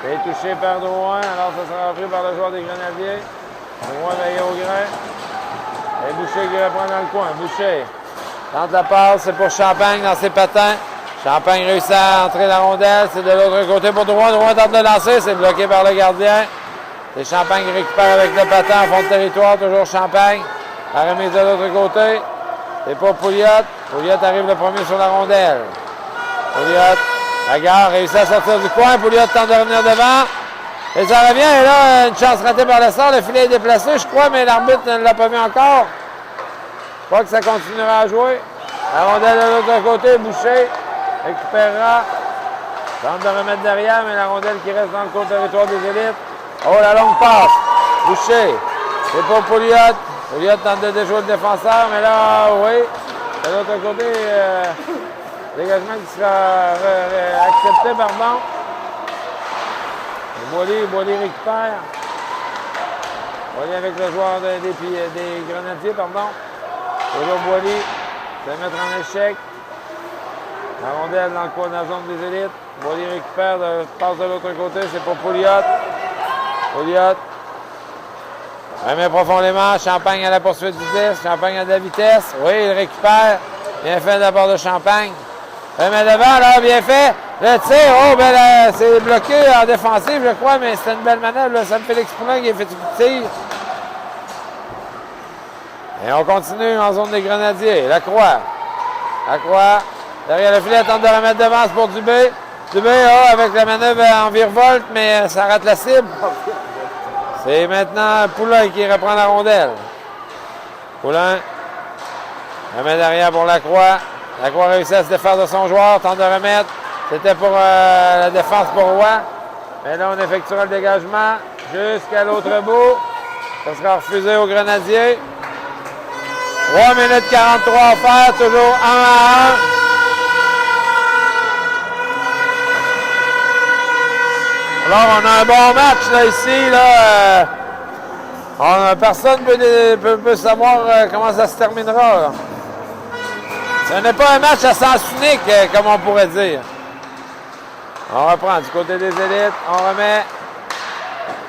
C'est touché par Drouin, alors ça sera repris par le joueur des Grenadiers. Drouin veille au grain. Et Boucher qui reprend dans le coin. Boucher tente la passe, c'est pour Champagne dans ses patins. Champagne réussit à entrer la rondelle, c'est de l'autre côté pour Drouin. Drouin tente de lancer, c'est bloqué par le gardien. C'est Champagne qui récupère avec le patin en fond de territoire, toujours Champagne. La remise de l'autre côté, c'est pour Pouliot. Pouliot arrive le premier sur la rondelle. Pouliot, regarde, réussit à sortir du coin. Pouliot tente de revenir devant. Et ça revient, et là, une chance ratée par le sort. Le filet est déplacé, je crois, mais l'arbitre ne l'a pas vu encore. Je crois que ça continuera à jouer. La rondelle de l'autre côté, Boucher récupérera. Tente de remettre derrière, mais la rondelle qui reste dans le court territoire des élites. Oh, la longue passe. Boucher. C'est pour Pouliot. Pouliot tente de déjouer le défenseur, mais là, oui. De l'autre côté, dégagement qui sera accepté, pardon. Boily récupère. Boily avec le joueur des Grenadiers, pardon. Toujours Boily. Se mettre en échec. La rondelle dans le coin de la zone des élites. Boily récupère, passe de l'autre côté, c'est pour Pouliot. Pouliot. Remet profondément. Champagne à la poursuite du 10. Champagne a de la vitesse. Oui, il récupère. Bien fait de la part de Champagne. Remet devant, là, bien fait. Le tir, oh, ben là, c'est bloqué en défensive, je crois, mais c'était une belle manœuvre. Là. Sam Félix Poulin qui a fait du tir. Et on continue en zone des Grenadiers. Lacroix. Derrière le filet, tente de remettre devant, c'est pour Dubé. Dubé, avec la manœuvre en virevolte, mais ça rate la cible. C'est maintenant Poulin qui reprend la rondelle. Poulin remet derrière pour Lacroix. Lacroix réussit à se défaire de son joueur, tente de remettre. C'était pour la défense pour Roy. Mais là, on effectuera le dégagement jusqu'à l'autre bout. Ça sera refusé aux Grenadiers. 3 minutes 43 à faire, toujours 1-1. Alors, on a un bon match là, ici. Là, personne ne peut savoir comment ça se terminera. Là. Ce n'est pas un match à sens unique, comme on pourrait dire. On reprend du côté des élites. On remet.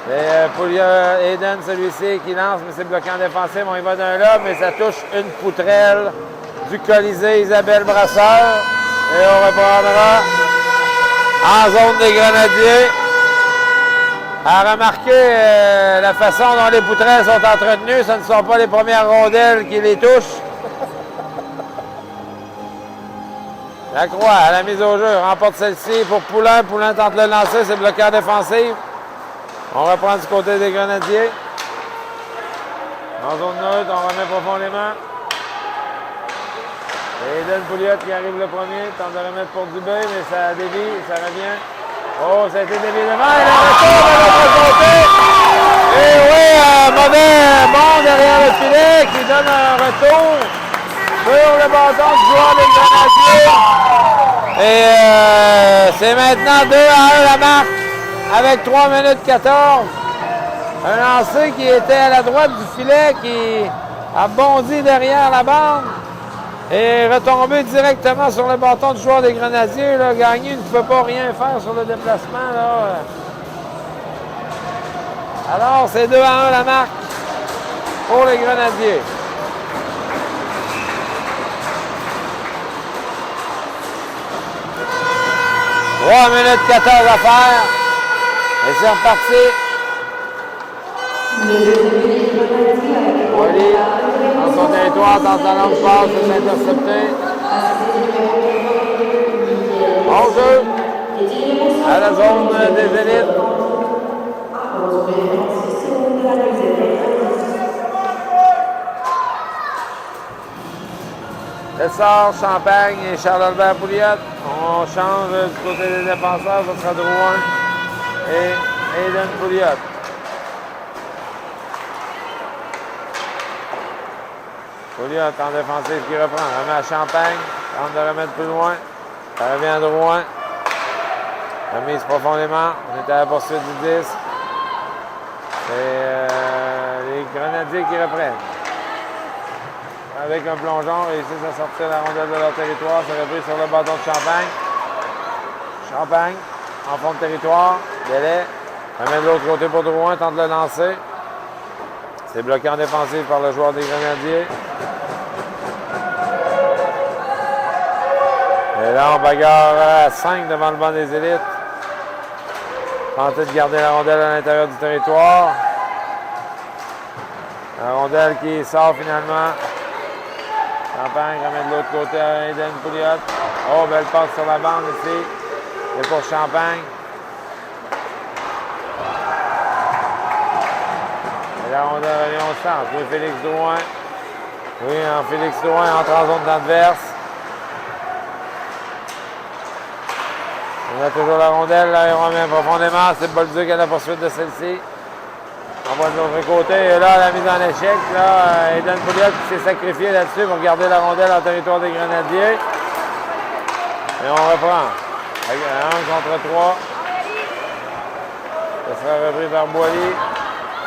C'est Pouliot Eden, celui-ci, qui lance, mais c'est bloqué en défensif. On y va d'un lob, mais ça touche une poutrelle du Colisée Isabelle Brasseur. Et on reprendra en zone des Grenadiers. À remarquer la façon dont les poutrelles sont entretenues, ce ne sont pas les premières rondelles qui les touchent. Lacroix à la mise au jeu, remporte celle-ci pour Poulin. Poulin tente de le lancer, c'est bloqué en défensive. On reprend du côté des Grenadiers. En zone neutre, on remet profondément. Et Eden Pouliot qui arrive le premier, tente de remettre pour Dubé, mais ça dévie, ça revient. Oh, ça a été dévié devant, et le retour de l'autre côté. Et oui, un mauvais bond derrière le filet qui donne un retour sur le bâton du joueur des Grenadiers. Et c'est maintenant 2-1 la marque avec 3 minutes 14. Un lancer qui était à la droite du filet qui a bondi derrière la bande. Et retombé directement sur le bâton du joueur des Grenadiers. Là, Gagné ne peut pas rien faire sur le déplacement. Là. Alors, c'est 2-1 la marque pour les Grenadiers. « 3 minutes 14 à faire. Et c'est reparti. Boily, dans son territoire, tente la longue passe, c'est intercepté. Bon jeu. À la zone des élites. Lessard, Champagne et Charles-Albert Pouliot. On change du côté des défenseurs, ce sera Drouin et Eden Pouliot. Pouliot en défensif qui reprend. Remet à Champagne. Tente de remettre plus loin. Ça revient à Drouin. Remise profondément. On est à la poursuite du 10. C'est les Grenadiers qui reprennent. Avec un plongeon, réussissent à sortir la rondelle de leur territoire. C'est repris sur le bâton de Champagne. Champagne, en fond de territoire. Délai. Remet de l'autre côté pour Drouin, tente de le lancer. C'est bloqué en défensive par le joueur des Grenadiers. Et là, on bagarre à 5 devant le banc des élites. Tenter de garder la rondelle à l'intérieur du territoire. La rondelle qui sort finalement. Champagne remet de l'autre côté à Eden Pouliot. Oh, belle passe sur la bande ici. C'est pour Champagne. Et la rondelle revient au centre. Oui, Félix Drouin. Oui, Félix Drouin entre en zone d'adverse. On a toujours la rondelle, là, il remet profondément. C'est Bolduc à la poursuite de celle-ci. On va de l'autre côté. Et là, la mise en échec. Là, Eden Pouliot qui s'est sacrifié là-dessus pour garder la rondelle en territoire des Grenadiers. Et on reprend. 1 contre 3. Ça sera repris par Boily.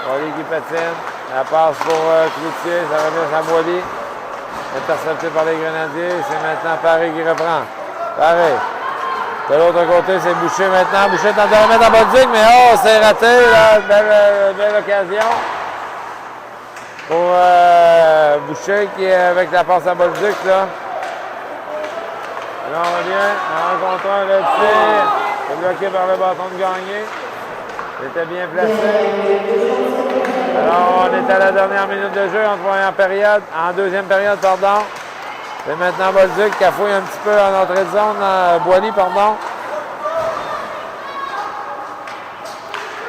Boily qui patine. La passe pour Cloutier. Ça revient à Boily. Intercepté par les Grenadiers. C'est maintenant Paris qui reprend. Paris. De l'autre côté, c'est Boucher maintenant. Boucher tente de remettre en Bolduc, mais oh, c'est raté. Là, belle occasion pour Boucher qui est avec la passe à Bolduc. Là, on revient. En contre 1, le tir. C'est bloqué par le bâton de Gagné. C'était bien placé. Alors, on est à la dernière minute de jeu en deuxième période, pardon. C'est maintenant Bolduc qui a fouillé un petit peu en entrée de zone, Boily, pardon.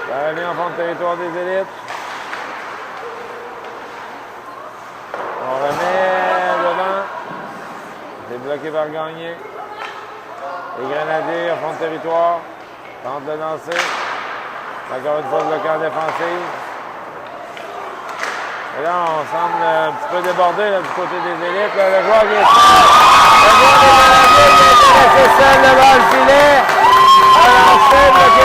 Ça revient en fond de territoire des élites. On remet devant. C'est bloqué par Gagné. Les Grenadiers en fond de territoire. Tentent de lancer. Encore une fois, bloqué en défensive. Et là, on semble un petit peu débordé là, du côté des élites. Là, le joueur qui est seul. Le joueur des Canadiens qui est resté seul devant le filet. Lancé, bloqué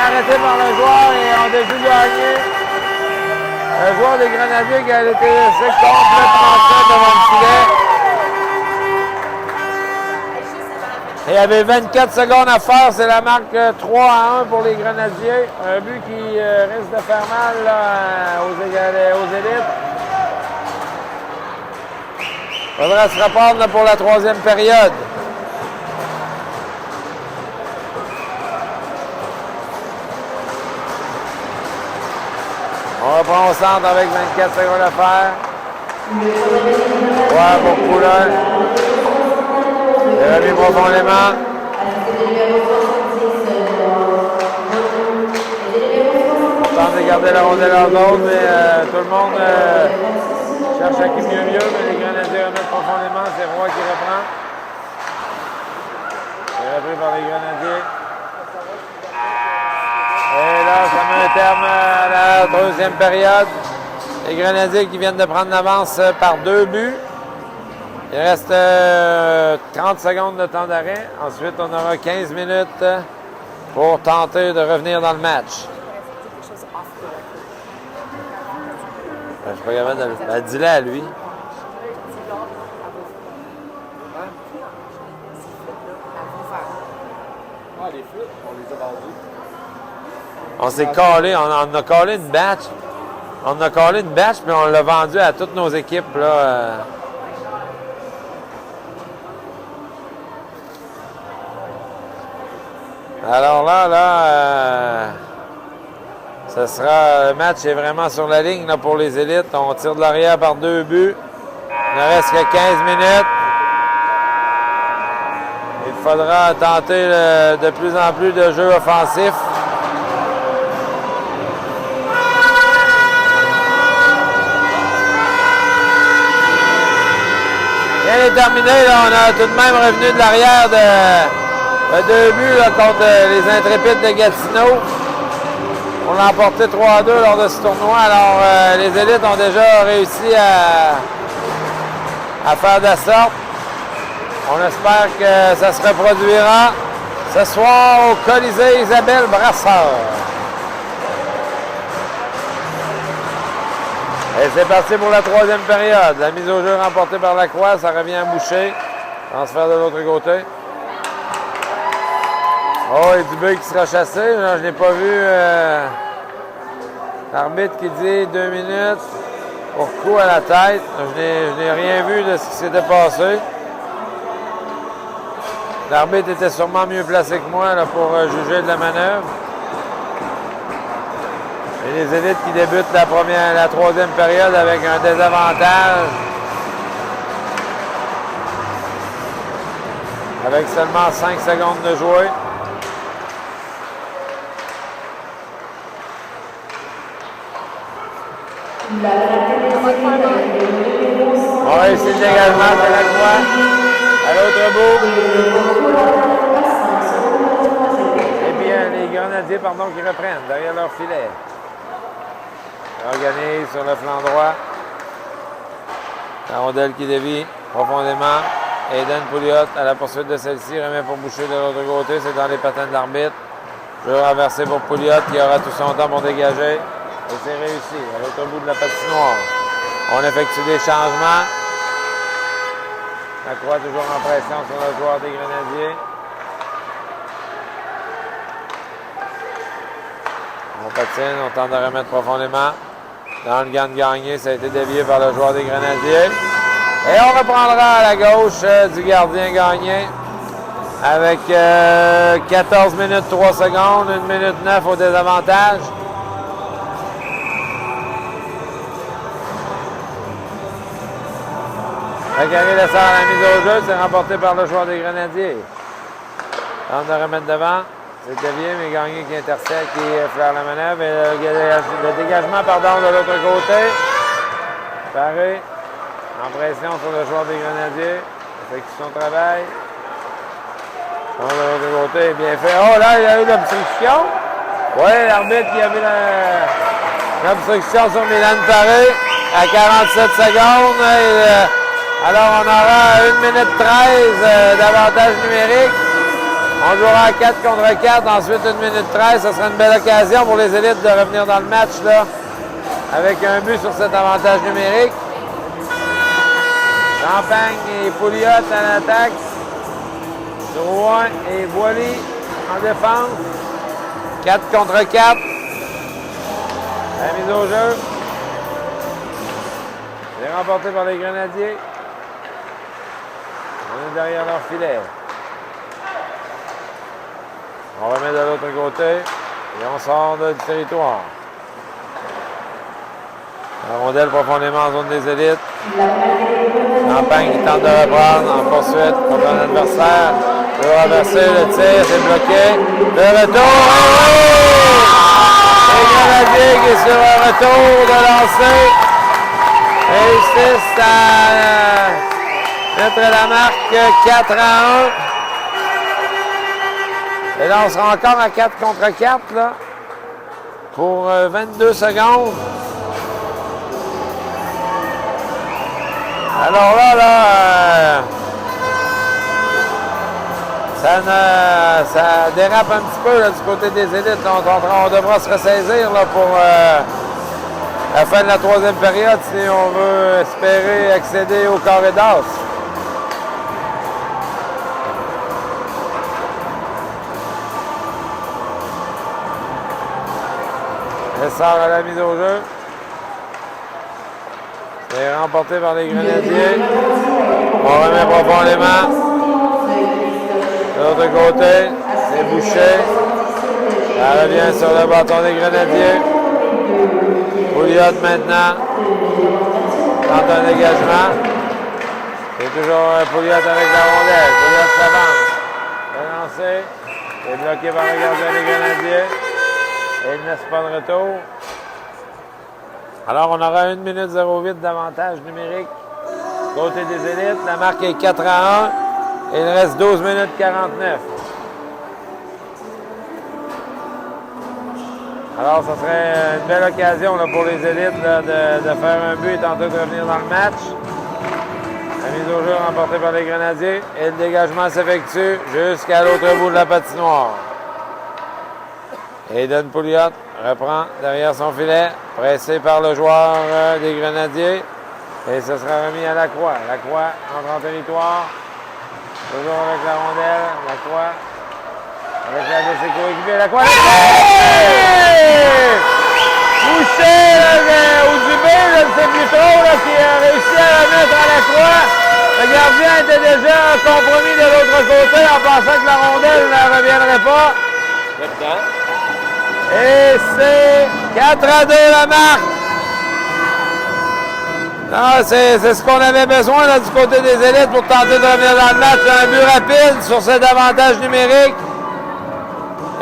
arrêté par le joueur et on déjoue Gagné. Le joueur des Grenadiers qui a été laissé complètement seul devant le filet. Et il y avait 24 secondes à faire, c'est la marque 3-1 pour les Grenadiers. Un but qui risque de faire mal là, aux élites. Il faudra se reprendre là, pour la troisième période. On reprend au centre avec 24 secondes à faire. Ouais, pour Poulin. Il a remis profondément. On tente de garder la rondelle en zone, mais tout le monde cherche à qui mieux, mais les Grenadiers remettent profondément. C'est Roy qui reprend. C'est repris par les Grenadiers. Et là, ça met un terme à la deuxième période. Les Grenadiers qui viennent de prendre l'avance par 2 buts. Il reste 30 secondes de temps d'arrêt. Ensuite, on aura 15 minutes pour tenter de revenir dans le match. Je suis pas capable de le faire. Dis-le à lui. Les flûtes, on les a vendus. On s'est collé, on a collé une batch. On a collé une batch, puis on l'a vendu à toutes nos équipes. Là, Alors là, le match est vraiment sur la ligne là, pour les élites. On tire de l'arrière par 2 buts. Il ne reste que 15 minutes. Il faudra tenter de plus en plus de jeux offensifs. Rien n'est terminé. Là, on a tout de même revenu de l'arrière de 2 buts là, contre les Intrépides de Gatineau. On a emporté 3-2 lors de ce tournoi. Alors, les élites ont déjà réussi à faire de la sorte. On espère que ça se reproduira ce soir au Colisée Isabelle Brasseur. Et c'est parti pour la troisième période. La mise au jeu remportée par Lacroix, ça revient à Boucher. Transfert de l'autre côté. Oh, et Dubé qui sera chassé. Non, je n'ai pas vu l'arbitre qui dit 2 minutes pour coup à la tête. Je n'ai rien vu de ce qui s'était passé. L'arbitre était sûrement mieux placé que moi là, pour juger de la manœuvre. Et les élites qui débutent la troisième période avec un désavantage. Avec seulement 5 secondes de jouer. On réussit le dégagement de Lacroix. À l'autre bout. Et bien les Grenadiers qui reprennent derrière leur filet. Organise sur le flanc droit. La rondelle qui dévie profondément. Aiden Pouliot à la poursuite de celle-ci. Remet pour Boucher de l'autre côté. C'est dans les patins de l'arbitre. Jeu renversé pour Pouliot qui aura tout son temps pour dégager. Et c'est réussi. À l'autre bout de la patinoire. On effectue des changements. Lacroix toujours en pression sur le joueur des Grenadiers. On patine, on tente de remettre profondément. Dans le gant de Gagné, ça a été dévié par le joueur des Grenadiers. Et on reprendra à la gauche du gardien Gagné avec 14 minutes 3 secondes, 1 minute 9 au désavantage. Regarder le sort à la mise au jeu, c'est remporté par le joueur des Grenadiers. Tente de remettre devant. C'est dévié, mais Gagné qui intercepte, qui flaire la manœuvre. Et le dégagement, de l'autre côté. Paré. En pression sur le joueur des Grenadiers. Effectue son travail. De l'autre côté, bien fait. Oh là, il y a eu l'obstruction. Oui, l'arbitre qui a vu l'obstruction sur Milan Paré à 47 secondes. Alors, on aura 1 minute 13 d'avantage numérique. On jouera à 4 contre 4, ensuite 1 minute 13. Ce sera une belle occasion pour les élites de revenir dans le match là, avec un but sur cet avantage numérique. Champagne et Pouliot à l'attaque. Drouin et Boily en défense. 4 contre 4. La mise au jeu. C'est remporté par les Grenadiers. On est derrière leur filet. On remet de l'autre côté et on sort du territoire. La rondelle profondément en zone des élites. Champagne qui tente de reprendre en poursuite contre un adversaire. Le renverser, le tir, c'est bloqué. Le retour, et Grenadier qui est sur un retour de lancer. Réussissent à mettre la marque 4-1. Et là, on sera encore à 4 contre 4 là, pour 22 secondes. Alors là, ça dérape un petit peu là, du côté des élites. Là, on devra se ressaisir là, pour la fin de la troisième période si on veut espérer accéder au carré d'as. Sort à la mise au jeu. C'est remporté par les Grenadiers. On remet profondément. De l'autre côté, c'est Boucher. Ça revient sur le bâton des Grenadiers. Pouliot maintenant. Tente un dégagement. C'est toujours Pouliot avec la rondelle. Pouliot s'avance. Relancé. C'est bloqué par le gardien des Grenadiers. Et il ne laisse pas de retour. Alors, on aura 1 minute 08 d'avantage numérique. Côté des élites, la marque est 4-1. Et il reste 12 minutes 49. Alors, ce serait une belle occasion là, pour les élites là, de faire un but et tenter de revenir dans le match. La mise au jeu remportée par les Grenadiers. Et le dégagement s'effectue jusqu'à l'autre bout de la patinoire. Aiden Pouliot reprend derrière son filet, pressé par le joueur des Grenadiers. Et ce sera remis à Lacroix. Lacroix entre en territoire. Toujours avec la rondelle. Lacroix avec la de ses coéquipiers. Lacroix. Boucher au Dubé, je ne sais plus trop, là, qui a réussi à la mettre à Lacroix. Le gardien était déjà compromis de l'autre côté en pensant que la rondelle ne reviendrait pas. Maintenant. Et c'est 4-2 la marque. Non, c'est ce qu'on avait besoin là, du côté des élites pour tenter de revenir dans le match. Un but rapide sur cet avantage numérique.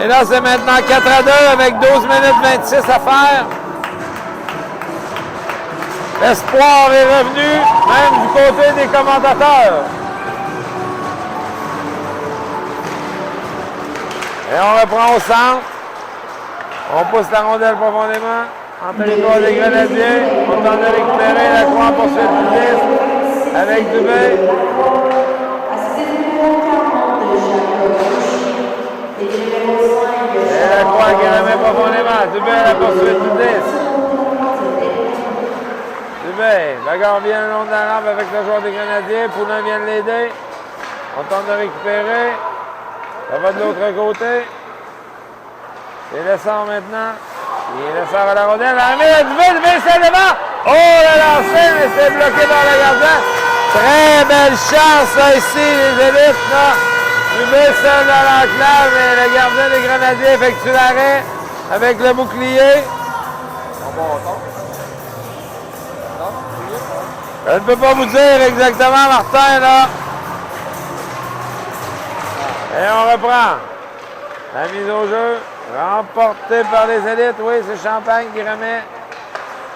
Et là, c'est maintenant 4-2 avec 12 minutes 26 à faire. L'espoir est revenu, même du côté des commentateurs. Et on reprend au centre. On pousse la rondelle profondément en territoire des Grenadiers. On tente de récupérer la croix en poursuite du 10 avec Dubé. Et la croix qui remet profondément. Dubé à la poursuite du 10. Dubé, bagarre bien le long de la rampe avec le joueur des Grenadiers. Poulin vient de l'aider. On tente de récupérer. Ça va de l'autre côté. C'est l'essor maintenant. Il est l'essor à la rondelle. La remet à Dubé. Dubé, c'est devant. Oh, le lancer, mais c'est bloqué par le gardien. Très belle chance, là, ici, les élites, là. Dubé seul dans l'enclave, mais le gardien des Grenadiers effectue l'arrêt avec le bouclier. Je ne peux pas vous dire exactement, Martin, là. Et on reprend. La mise au jeu, remportée par les élites. Oui, c'est Champagne qui remet.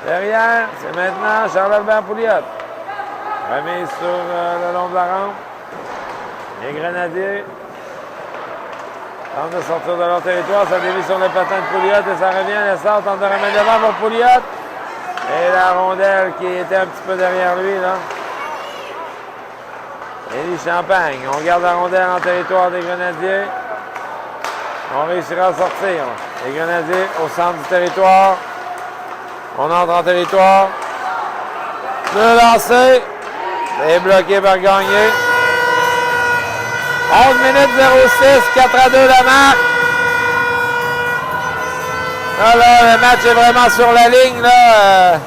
Derrière, c'est maintenant Charles-Albert Pouliot. Remise sur le long de la rampe. Les Grenadiers tentent de sortir de leur territoire. Ça dévie sur le patin de Pouliot et ça revient. L'essor tente de remettre devant pour Pouliot. Et la rondelle qui était un petit peu derrière lui, là. Élie Champagne. On garde la rondelle en territoire des Grenadiers. On réussira à sortir. Les Grenadiers au centre du territoire. On entre en territoire. Le lancer. Et bloqué par Gagné. 11 minutes 06, 4-2 la marque. Là, le match est vraiment sur la ligne. Là.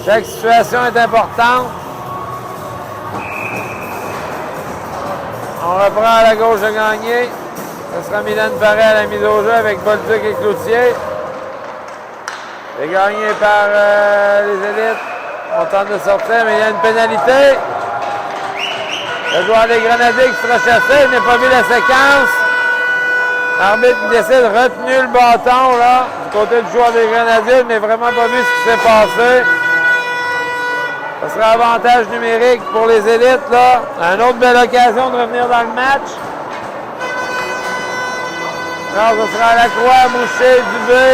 Chaque situation est importante. On reprend à la gauche de Gagné. Ce sera Mylène Paré à la mise au jeu avec Bolduc et Cloutier. C'est gagné par les élites. On tente de sortir, mais il y a une pénalité. Le joueur des Grenadiers qui sera chassé, il n'a pas vu la séquence. L'arbitre décide de retenir le bâton là, du côté du joueur des Grenadiers, mais vraiment pas vu ce qui s'est passé. Ce sera avantage numérique pour les élites. Là. Une autre belle occasion de revenir dans le match. Alors, ce sera à la croix, Boucher, Dubé,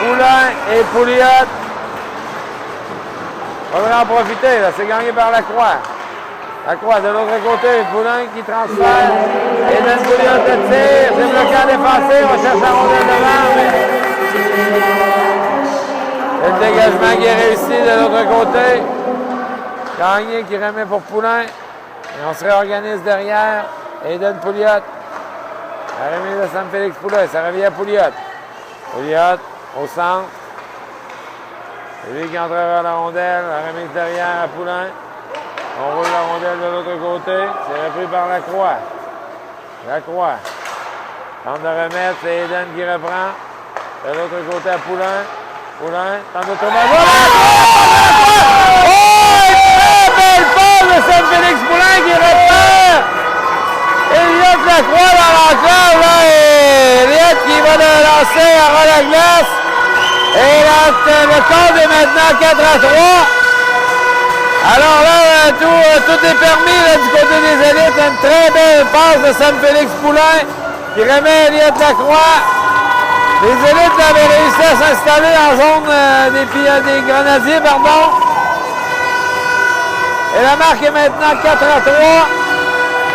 Poulin et Pouliot. On va en profiter, là. C'est gagné par la croix. La croix de l'autre côté, Poulin qui transfère. Et Dan Pouliot de tir. C'est bloqué en défensif. On cherche la rondelle devant, mais le dégagement qui est réussi de l'autre côté. Gagné qui remet pour Poulin. Et on se réorganise derrière. Aiden Pouliot. La remise de Sam-Félix Poulin. Ça revient à Pouliot. Pouliot au centre. C'est lui qui entrera la rondelle. La remise derrière à Poulin. On roule la rondelle de l'autre côté. C'est repris par la croix. La croix. Tente de remettre. C'est Eden qui reprend. De l'autre côté à Poulin. Poulin. Tente de trouver. Oh! Très belle passe de Sam-Félix Poulin qui repart. Elliott Lacroix dans l'enclave. Elliott qui va le lancer à ras la glace. Et là, le compte est maintenant 4-3. Alors là, tout est permis là, du côté des élites. Une très belle passe de Sam-Félix Poulin qui remet Elliott Lacroix. Les élites avaient réussi à s'installer en zone des Grenadiers, pardon. Et la marque est maintenant 4-3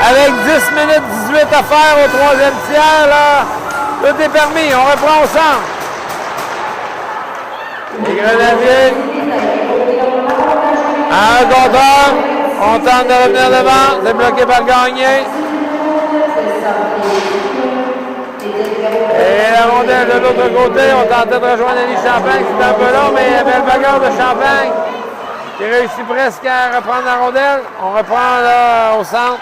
avec 10 minutes 18 à faire au troisième tiers. Là. Tout est permis, on reprend au centre. Les Grenadiers, à un compteur, on tente de revenir devant, c'est bloqué par Gagné. Et la rondelle de l'autre côté, on tentait de rejoindre Élie Champagne, c'est un peu long, mais il y avait le bagarre de Champagne qui réussit presque à reprendre la rondelle. On reprend là au centre.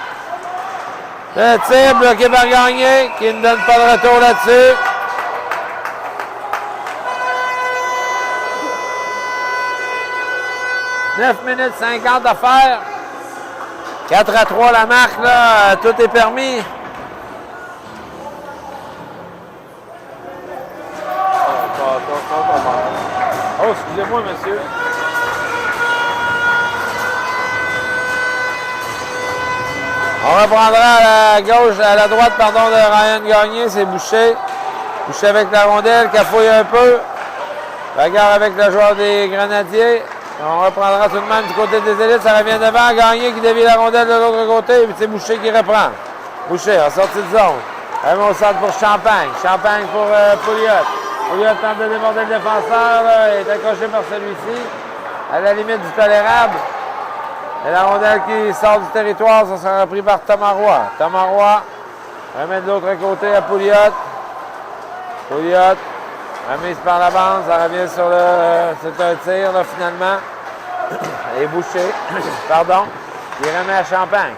Le tir bloqué par Gagné, qui ne donne pas de retour là-dessus. « 9 minutes 50 à faire. 4-3 la marque, là. Tout est permis. Oh, excusez-moi, monsieur. On reprendra à la gauche, à la droite, pardon, de Ryan Gagné, c'est Boucher. Boucher avec la rondelle, cafouille un peu. Bagarre avec le joueur des Grenadiers. On reprendra tout de même du côté des élites. Ça revient devant. Gagné qui dévie la rondelle de l'autre côté. Puis c'est Boucher qui reprend. Boucher en sortie de zone. Même au centre pour Champagne. Champagne pour Pouliot. Pouliot tente de déborder le défenseur. Là, il est accroché par celui-ci. À la limite du tolérable. Et la rondelle qui sort du territoire, ça sera repris par Thomas Roy. Thomas Roy remet de l'autre côté à Pouliot. Pouliot, remise par la bande, ça revient sur le... C'est un tir, là, finalement. Et Boucher, pardon, qui remet à Champagne.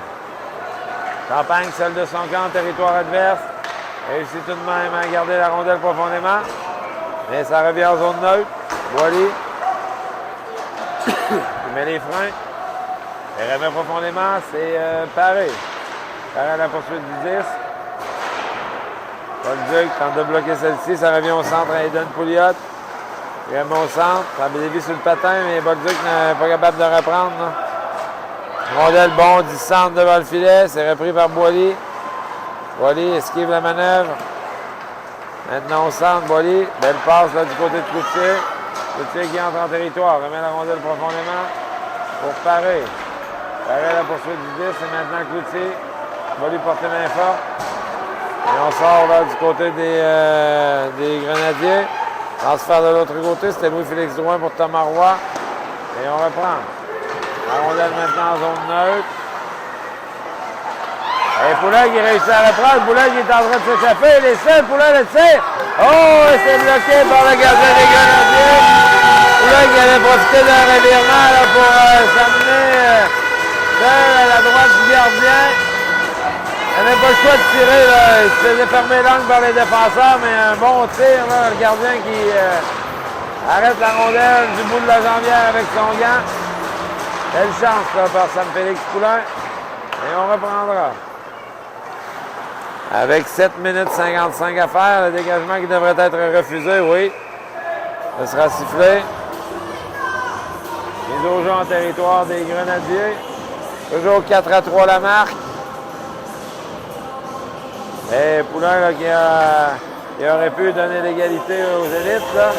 Champagne, seul de son camp, territoire adverse. Réussit tout de même à garder la rondelle profondément. Mais ça revient en zone neutre. Boily. Il met les freins. Il remet profondément, c'est Paré. Paré à la poursuite du 10. Bolduc tente de bloquer celle-ci, ça revient au centre à Eden Pouliot. Il remet au centre, ça dévie sur le patin, mais Bolduc n'est pas capable de reprendre. Là. Rondelle bondit centre devant le filet, c'est repris par Boily. Boily esquive la manœuvre. Maintenant au centre, Boily. Belle passe là, du côté de Cloutier. Cloutier qui entre en territoire, remet la rondelle profondément pour Paré. Paré à la poursuite du 10, et maintenant Cloutier va lui porter main forte. Et on sort là du côté des Grenadiers. Transfert de l'autre côté, c'était Louis-Félix Drouin pour Thomas Roy. Et on reprend. La rondelle maintenant en zone neutre. Et Poulet qui réussit à reprendre. Poulet qui est en train de s'échapper. Il est seul. Poulet le tire. Oh, c'est bloqué par le gardien des Grenadiers. Poulet qui allait profiter d'un revirement là, pour s'amener seul à la droite du gardien. Il n'avait pas le choix de tirer. Là. Il se faisait fermer l'angle par les défenseurs, mais un bon tir. Là, le gardien qui arrête la rondelle du bout de la jambière avec son gant. Belle chance là, par Sam-Félix Poulin. Et on reprendra. Avec 7 minutes 55 à faire, le dégagement qui devrait être refusé, oui. Ce sera sifflé. Mise au jeu en territoire des Grenadiers. Toujours 4-3 la marque. Et Poulin là, qui aurait pu donner l'égalité aux élites. Là.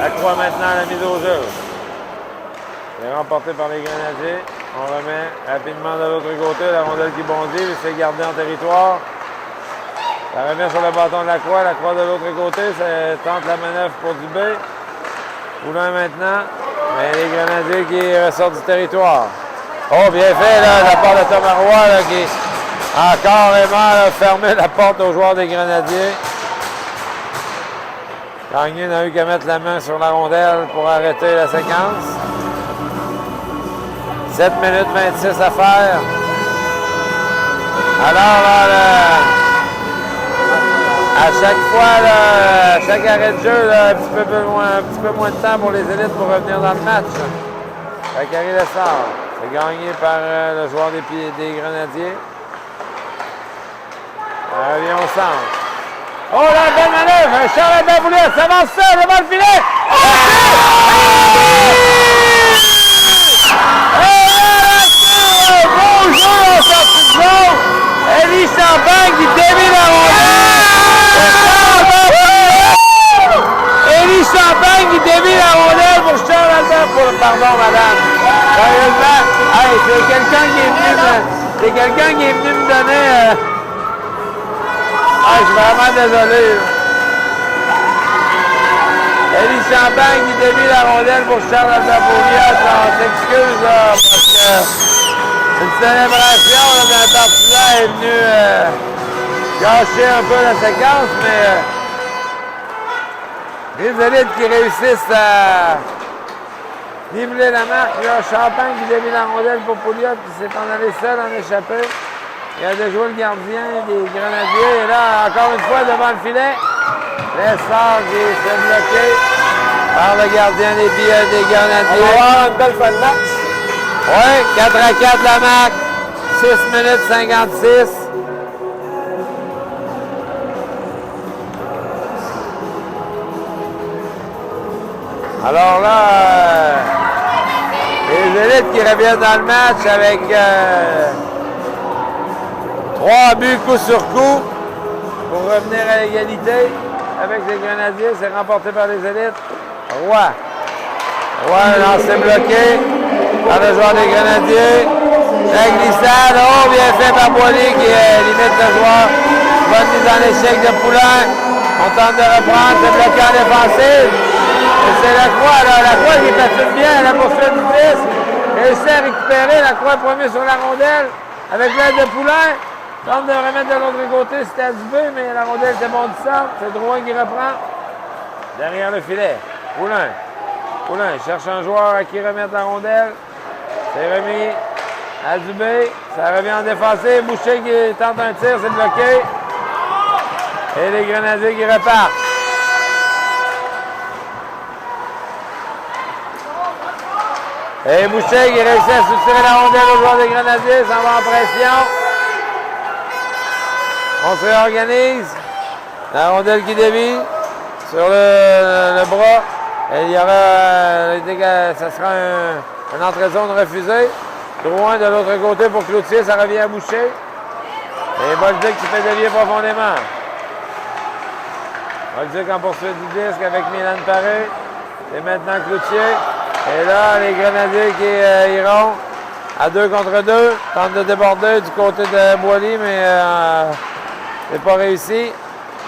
Lacroix maintenant à la mise au jeu. C'est remporté par les Grenadiers. On remet rapidement de l'autre côté la rondelle qui bondit, il se fait garder en territoire. Ça revient sur le bâton de Lacroix. Lacroix de l'autre côté, ça tente la manœuvre pour Dubé. Poulin maintenant. Mais les Grenadiers qui ressortent du territoire. Oh, bien fait là, de la part de Thomas Roy là, qui a carrément là, fermé la porte aux joueurs des Grenadiers. Gagné n'a eu qu'à mettre la main sur la rondelle pour arrêter la séquence. 7 minutes 26 à faire. Alors là, à chaque fois, là, à chaque arrêt de jeu, là, un petit peu moins de temps pour les élites pour revenir dans le match. Zachary Lessard, c'est gagné par le joueur des Grenadiers. Ça revient au centre. Oh là, belle manœuvre! Charles Baboulet, ça avance ça devant le filet! Beau jeu en sortie de zone! Élie Champagne qui dévie la rondelle! Élie Champagne qui dévie la rondelle pour Charles Albert. Pardon, madame. Sérieusement, hey, c'est quelqu'un qui est venu me donner... je suis vraiment désolé. Élie Champagne qui dévie la rondelle pour Charles Albert. On s'excuse parce que une célébration d'un partisan est venu gâcher un peu la séquence, mais les élites qui réussissent à niveler la marque. Là, Champagne qui dévie la rondelle pour Pouliot, qui s'est en allé seul en échappé. Il a déjoué le gardien des Grenadiers. Et là, encore une fois, devant le filet, Lessard qui s'est bloqué par le gardien des Grenadiers. On va avoir une belle fin de match. Oui, 4-4 la marque. 6 minutes 56. Alors là, les Élites qui reviennent dans le match avec 3 buts coup sur coup pour revenir à l'égalité avec les Grenadiers. C'est remporté par les Élites. Roy. Roy, lancé bloqué par le joueur des Grenadiers. La glissade. Oh, bien fait par Boilly qui limite le joueur. Bonne mise en échec de Poulain. On tente de reprendre. C'est bloqué en défensive. Et c'est Lacroix, là. Lacroix qui patine bien à la poursuite du 10. Réussit à récupérer. Lacroix premier sur la rondelle avec l'aide de Poulain. Tente de remettre de l'autre côté, c'était à Dubé, mais la rondelle était bondissante. C'est Drouin qui reprend. Derrière le filet. Poulain. Poulain cherche un joueur à qui remettre la rondelle. C'est remis à Dubé. Ça revient en défensive. Boucher qui tente un tir, c'est bloqué. Et les Grenadiers qui repartent. Et Boucher qui réussit à soutirer la rondelle au joueur des Grenadiers. Ça va en pression. On se réorganise. La rondelle qui dévie sur le bras. Et il y aura, ça sera un entrée-zone refusée. Drouin de l'autre côté pour Cloutier, ça revient à Boucher. Et Bolduc qui fait dévier profondément. Bolduc en poursuite du disque avec Milan Paré. Et maintenant Cloutier. Et là, les Grenadiers qui iront à 2 contre 2. Tentent de déborder du côté de Boilly, mais c'est pas réussi.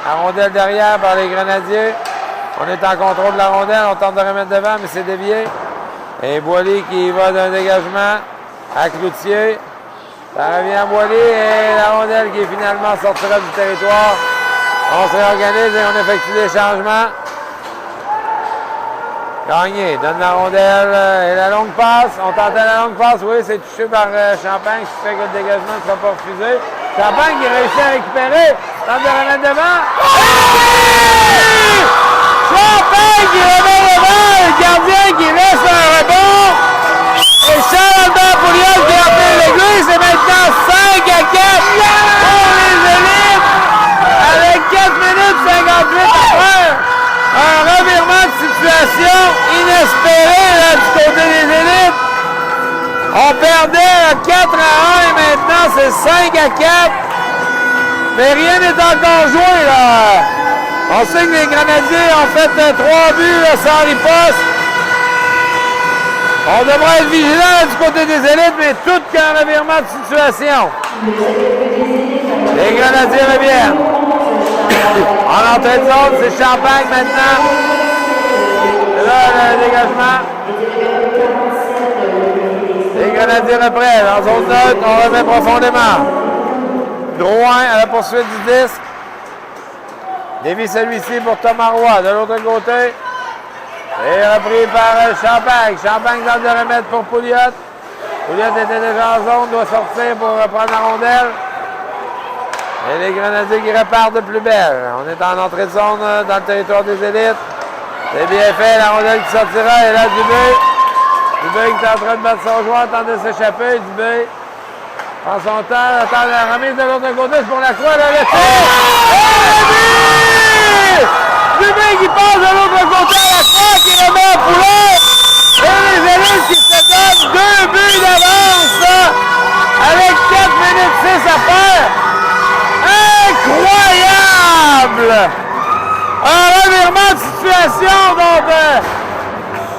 La rondelle derrière par les Grenadiers. On est en contrôle de la rondelle. On tente de remettre devant, mais c'est dévié. Et Boilly qui va d'un dégagement à Cloutier. Ça revient à Boilly et la rondelle qui finalement sortira du territoire. On se réorganise et on effectue les changements. Gagné donne la rondelle et la longue passe. On tentait la longue passe, oui, c'est touché par Champagne, ce qui fait que le dégagement ne sera pas refusé. Champagne qui réussit à récupérer, tente de remettre devant. Champagne qui remet devant, le gardien qui laisse un rebond. Et Charles Pouliot qui a fait l'aiguille, c'est maintenant 5 à 4 pour les Élites. Avec 4 minutes 58 à faire. Un revirement de situation inespéré là, du côté des Élites. On perdait 4 à 1 et maintenant c'est 5 à 4. Mais rien n'est encore joué là. On sait que les Grenadiers ont fait 3 buts là, sans riposte. On devrait être vigilant là, du côté des Élites, mais tout qu'un revirement de situation. Les Grenadiers reviennent. En entrée de zone, c'est Champagne maintenant. Là, le dégagement. Les Grenadiers reprennent. En zone neutre, on remet profondément. Drouin à la poursuite du disque. Dévie celui-ci pour Thomas Roy. De l'autre côté. Et repris par Champagne. Champagne tente de remettre pour Pouliot. Pouliot était déjà en zone, doit sortir pour reprendre la rondelle. Et les Grenadiers qui repartent de plus belle. On est en entrée de zone dans le territoire des Élites. C'est bien fait, la rondelle qui sortira. Et là, Dubé. Dubé qui est en train de battre son joueur, tente de s'échapper. Dubé prend son temps, attend la remise de l'autre côté. C'est pour Lacroix, là, le tir. Dubé qui passe de l'autre côté à Lacroix, qui remet à Poulet. Et les Élites qui se donnent 2 buts d'avance, avec 4 minutes 6 à faire. Incroyable! Un revirement de situation, donc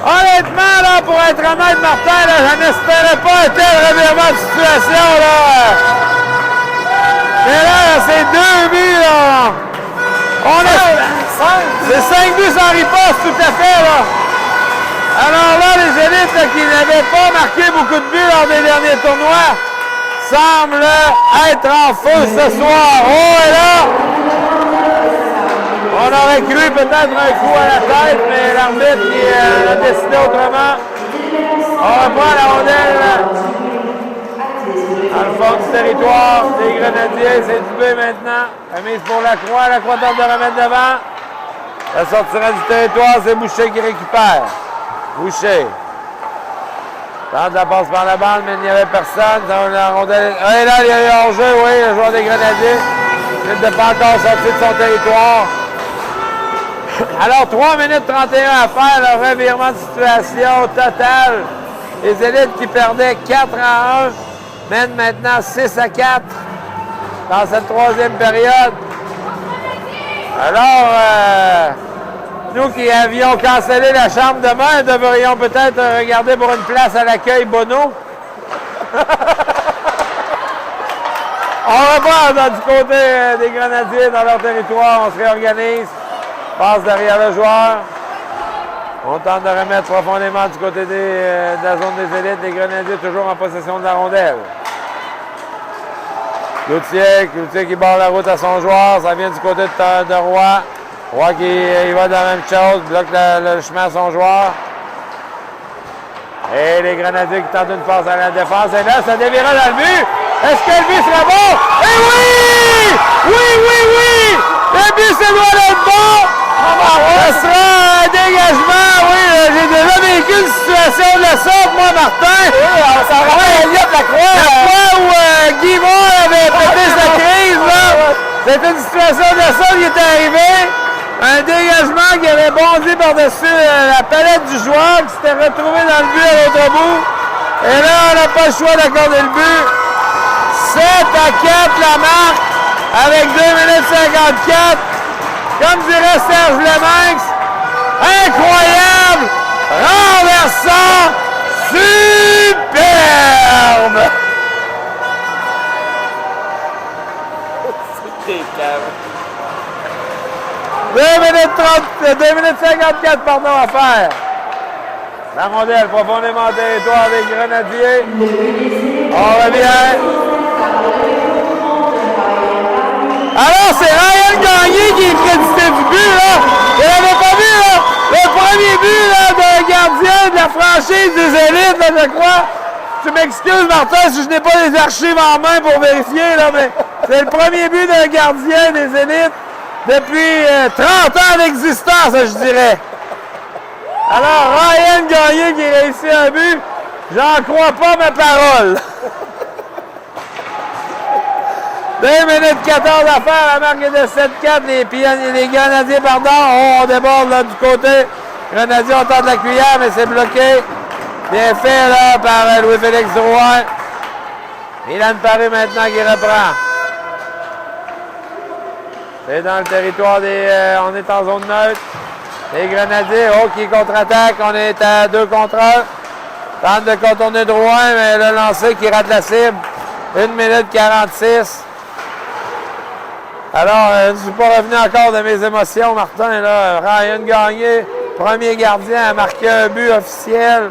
honnêtement, là, pour être honnête, Martin, là, je n'espérais pas un tel revirement de situation, là. Mais là, c'est 2 buts, là. C'est 5 buts sans riposte, tout à fait, là. Alors là, les Élites là, qui n'avaient pas marqué beaucoup de buts lors des derniers tournois semblent être en feu ce soir. Oh, et là, on aurait cru peut-être un coup à la tête, mais l'arbitre qui a décidé autrement. On reprend la rondelle dans le fond du territoire des Grenadiers. C'est Dubé maintenant. Remise pour Lacroix. Lacroix tente de remettre devant. La sortira du territoire, c'est Boucher qui récupère. Boucher. Tente la passe par la bande, mais il n'y avait personne. Dans la rondelle. Et là, il y a eu hors-jeu, oui, le joueur des Grenadiers. Il ne pas encore sorti de son territoire. Alors, 3 minutes 31 à faire, le revirement de situation total Les élites qui perdaient 4-1 mènent maintenant 6-4 dans cette troisième période. Alors, nous qui avions cancellé la chambre demain, devrions peut-être regarder pour une place à l'accueil Bono. On repart du côté des Grenadiers dans leur territoire. On se réorganise. Passe derrière le joueur. On tente de remettre profondément du côté de la zone des élites. Les Grenadiers toujours en possession de la rondelle. Cloutier qui barre la route à son joueur. Ça vient du côté de Roy. Roy qui il va dans la même chose. Bloque le chemin à son joueur. Et les Grenadiers qui tentent une passe à la défense. Et là, ça dévira dans le but. Est-ce que le but sera bon? Et oui! Oui! Le but, ça doit être bon! Ça sera un dégagement, oui. J'ai déjà vécu une situation de la sorte, moi, Martin. Oui, ça rappelle Elliott Lacroix. La fois où Guy Moore avait pété sa crise, là. C'était une situation de la sorte qui était arrivée. Un dégagement qui avait bondi par-dessus la palette du joueur, qui s'était retrouvé dans le but à l'autre bout. Et là, on n'a pas le choix d'accorder le but. 7-4 la marque, avec 2 minutes 54. Comme dirait Serge Lemanx, incroyable, renversant, superbe! C'est calme. 2 minutes 54, pardon, à faire. La rondelle profondément en territoire des Grenadiers. On revient. Alors, c'est Ryan Gagné qui est crédité du but, là. Vous l'avez pas vu, là? Le premier but, là, d'un gardien de la franchise des élites, là, je crois. Tu m'excuses, Martin, si je n'ai pas les archives en main pour vérifier, là, mais c'est le premier but d'un gardien des élites depuis 30 ans d'existence, je dirais. Alors, Ryan Gagné qui réussit un but, j'en crois pas mes paroles. 2 minutes 14 à faire, la marque est de 7-4. Les Grenadiers, on déborde là, du côté. Les Grenadiers, on tente la cuillère, mais c'est bloqué. Bien fait là par Louis-Félix Drouin. Milan Paré maintenant qui reprend. C'est dans le territoire des... on est en zone neutre. Les Grenadiers, qui contre-attaque. On est à 2 contre 1. Tente de contourner Drouin, mais le lancer qui rate la cible. 1 minute 46. Alors, je ne suis pas revenu encore de mes émotions, Martin. Là. Ryan Gagné, premier gardien, a marqué un but officiel,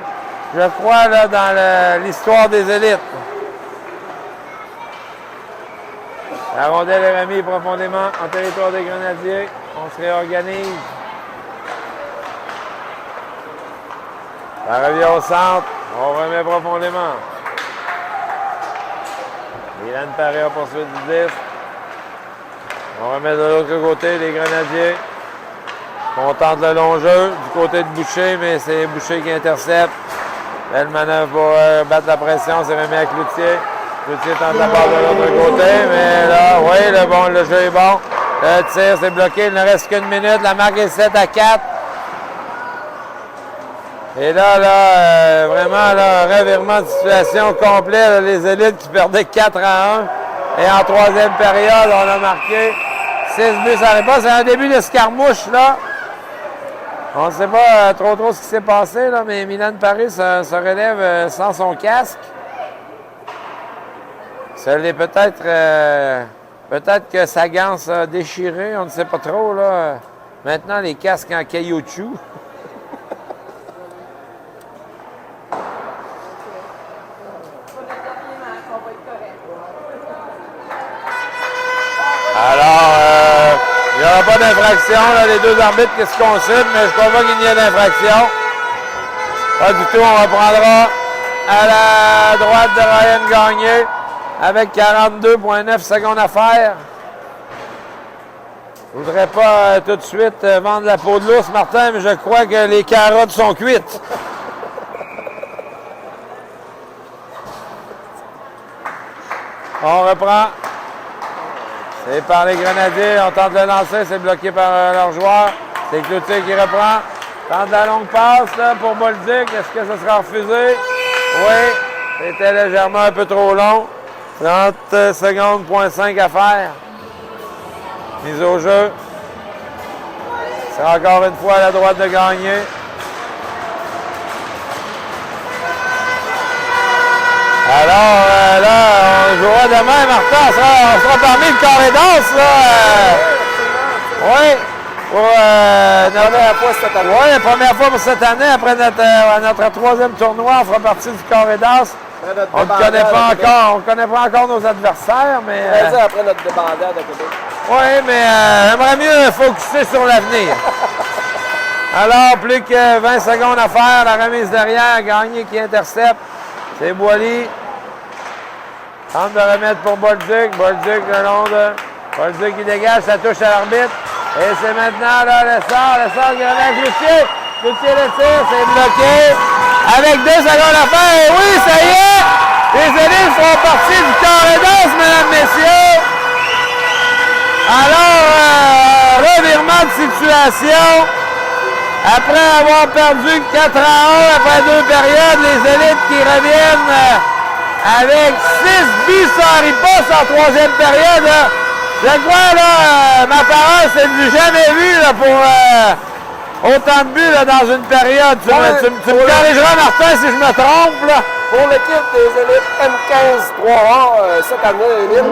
je crois, là, dans l'histoire des élites. La rondelle est remise profondément en territoire des Grenadiers. On se réorganise. Ça revient au centre. On remet profondément. Milan Paré a poursuivi du 10. On remet de l'autre côté les Grenadiers. On tente le long jeu du côté de Boucher, mais c'est Boucher qui intercepte. Belle manœuvre pour battre la pression, c'est remis à Cloutier. Cloutier tente la balle de l'autre côté, mais là, oui, le jeu est bon. Le tir, c'est bloqué, il ne reste qu'une minute. La marque est 7-4. Et là, vraiment, là, un revirement de situation complet. Là, les élites qui perdaient 4-1. Et en troisième période, on a marqué 6 buts à réponse. C'est un début d'escarmouche, là. On ne sait pas trop ce qui s'est passé, là, mais Milan Paré se relève sans son casque. Ça l'est peut-être... peut-être que sa ganse a déchiré, on ne sait pas trop, là. Maintenant, les casques en caoutchouc. Alors, il n'y aura pas d'infraction, les deux arbitres qui se consultent, mais je ne crois pas qu'il y ait d'infraction. Pas du tout, on reprendra à la droite de Ryan Gagné avec 42,9 secondes à faire. Je ne voudrais pas tout de suite vendre la peau de l'ours, Martin, mais je crois que les carottes sont cuites. On reprend. C'est par les Grenadiers. On tente de le lancer. C'est bloqué par leur joueur. C'est Cloutier qui reprend. Tente la longue passe là, pour Bolduc. Est-ce que ça sera refusé? Oui, c'était légèrement un peu trop long. 30 secondes, point 5 à faire. Mise au jeu. C'est encore une fois à la droite de gagner. Alors, là, on jouera demain, Martin. On sera parmi le carré d'as, là. Oui. Pour Première fois cette année. Oui, première fois pour cette année. Après notre troisième tournoi, on fera partie du carré d'as. On ne connaît pas encore. On connaît pas encore nos adversaires, mais. Après notre débandade à Québec. Oui, mais j'aimerais mieux focuser sur l'avenir. Alors, plus que 20 secondes à faire. La remise derrière, Gagné qui intercepte. C'est Boily. Tente de remettre pour Bolduc. Bolduc le long de. Bolduc qui dégage, ça touche à l'arbitre. Et c'est maintenant là, le sort qui remet Cloutier. Cloutier le tire, c'est bloqué. Avec 2 secondes à faire. Et oui, ça y est! Les élites font partie du carré d'as, mesdames, messieurs. Alors, revirement de situation. Après avoir perdu 4 à 1 après 2 périodes, les élites qui reviennent avec 6 buts sans riposte en 3e période. Je crois, là, ma parole, c'est du jamais vu là, pour autant de buts là, dans une période. Tu me corrigeras, Martin, si je me trompe. Là. Pour l'équipe des élites M15 3A, cette année, élite.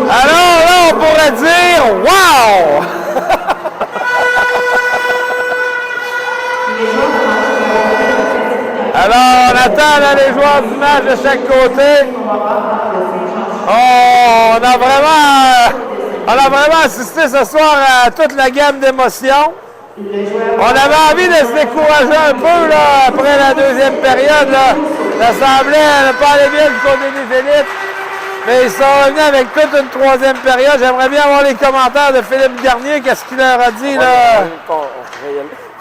Alors là, on pourrait dire « Wow! » Alors, on attend là, les joueurs du match de chaque côté. Oh, on a vraiment assisté ce soir à toute la gamme d'émotions. On avait envie de se décourager un peu là, après la 2e période. Là. Ça semblait ne pas aller bien du côté des élites. Mais ils sont revenus avec toute une 3e période. J'aimerais bien avoir les commentaires de Philippe Garnier. Qu'est-ce qu'il leur a dit là?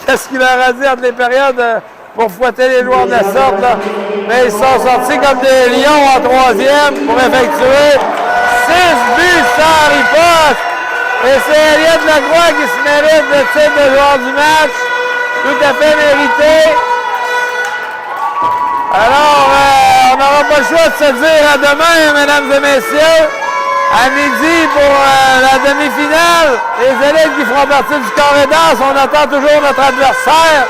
Qu'est-ce qu'il leur a dit entre les périodes pour fouetter les joueurs de la sorte? Là. Mais ils sont sortis comme des lions en 3e pour effectuer 6 buts sans riposte. Et c'est Elliott Lacroix qui se mérite le titre de joueur du match. Tout à fait mérité. Alors, on n'aura pas le choix de se dire à demain, mesdames et messieurs. À midi pour la demi-finale. Les élites qui feront partie du carré d'as. On attend toujours notre adversaire.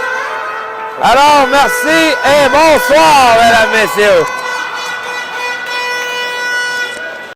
Alors, merci et bonsoir, mesdames et messieurs.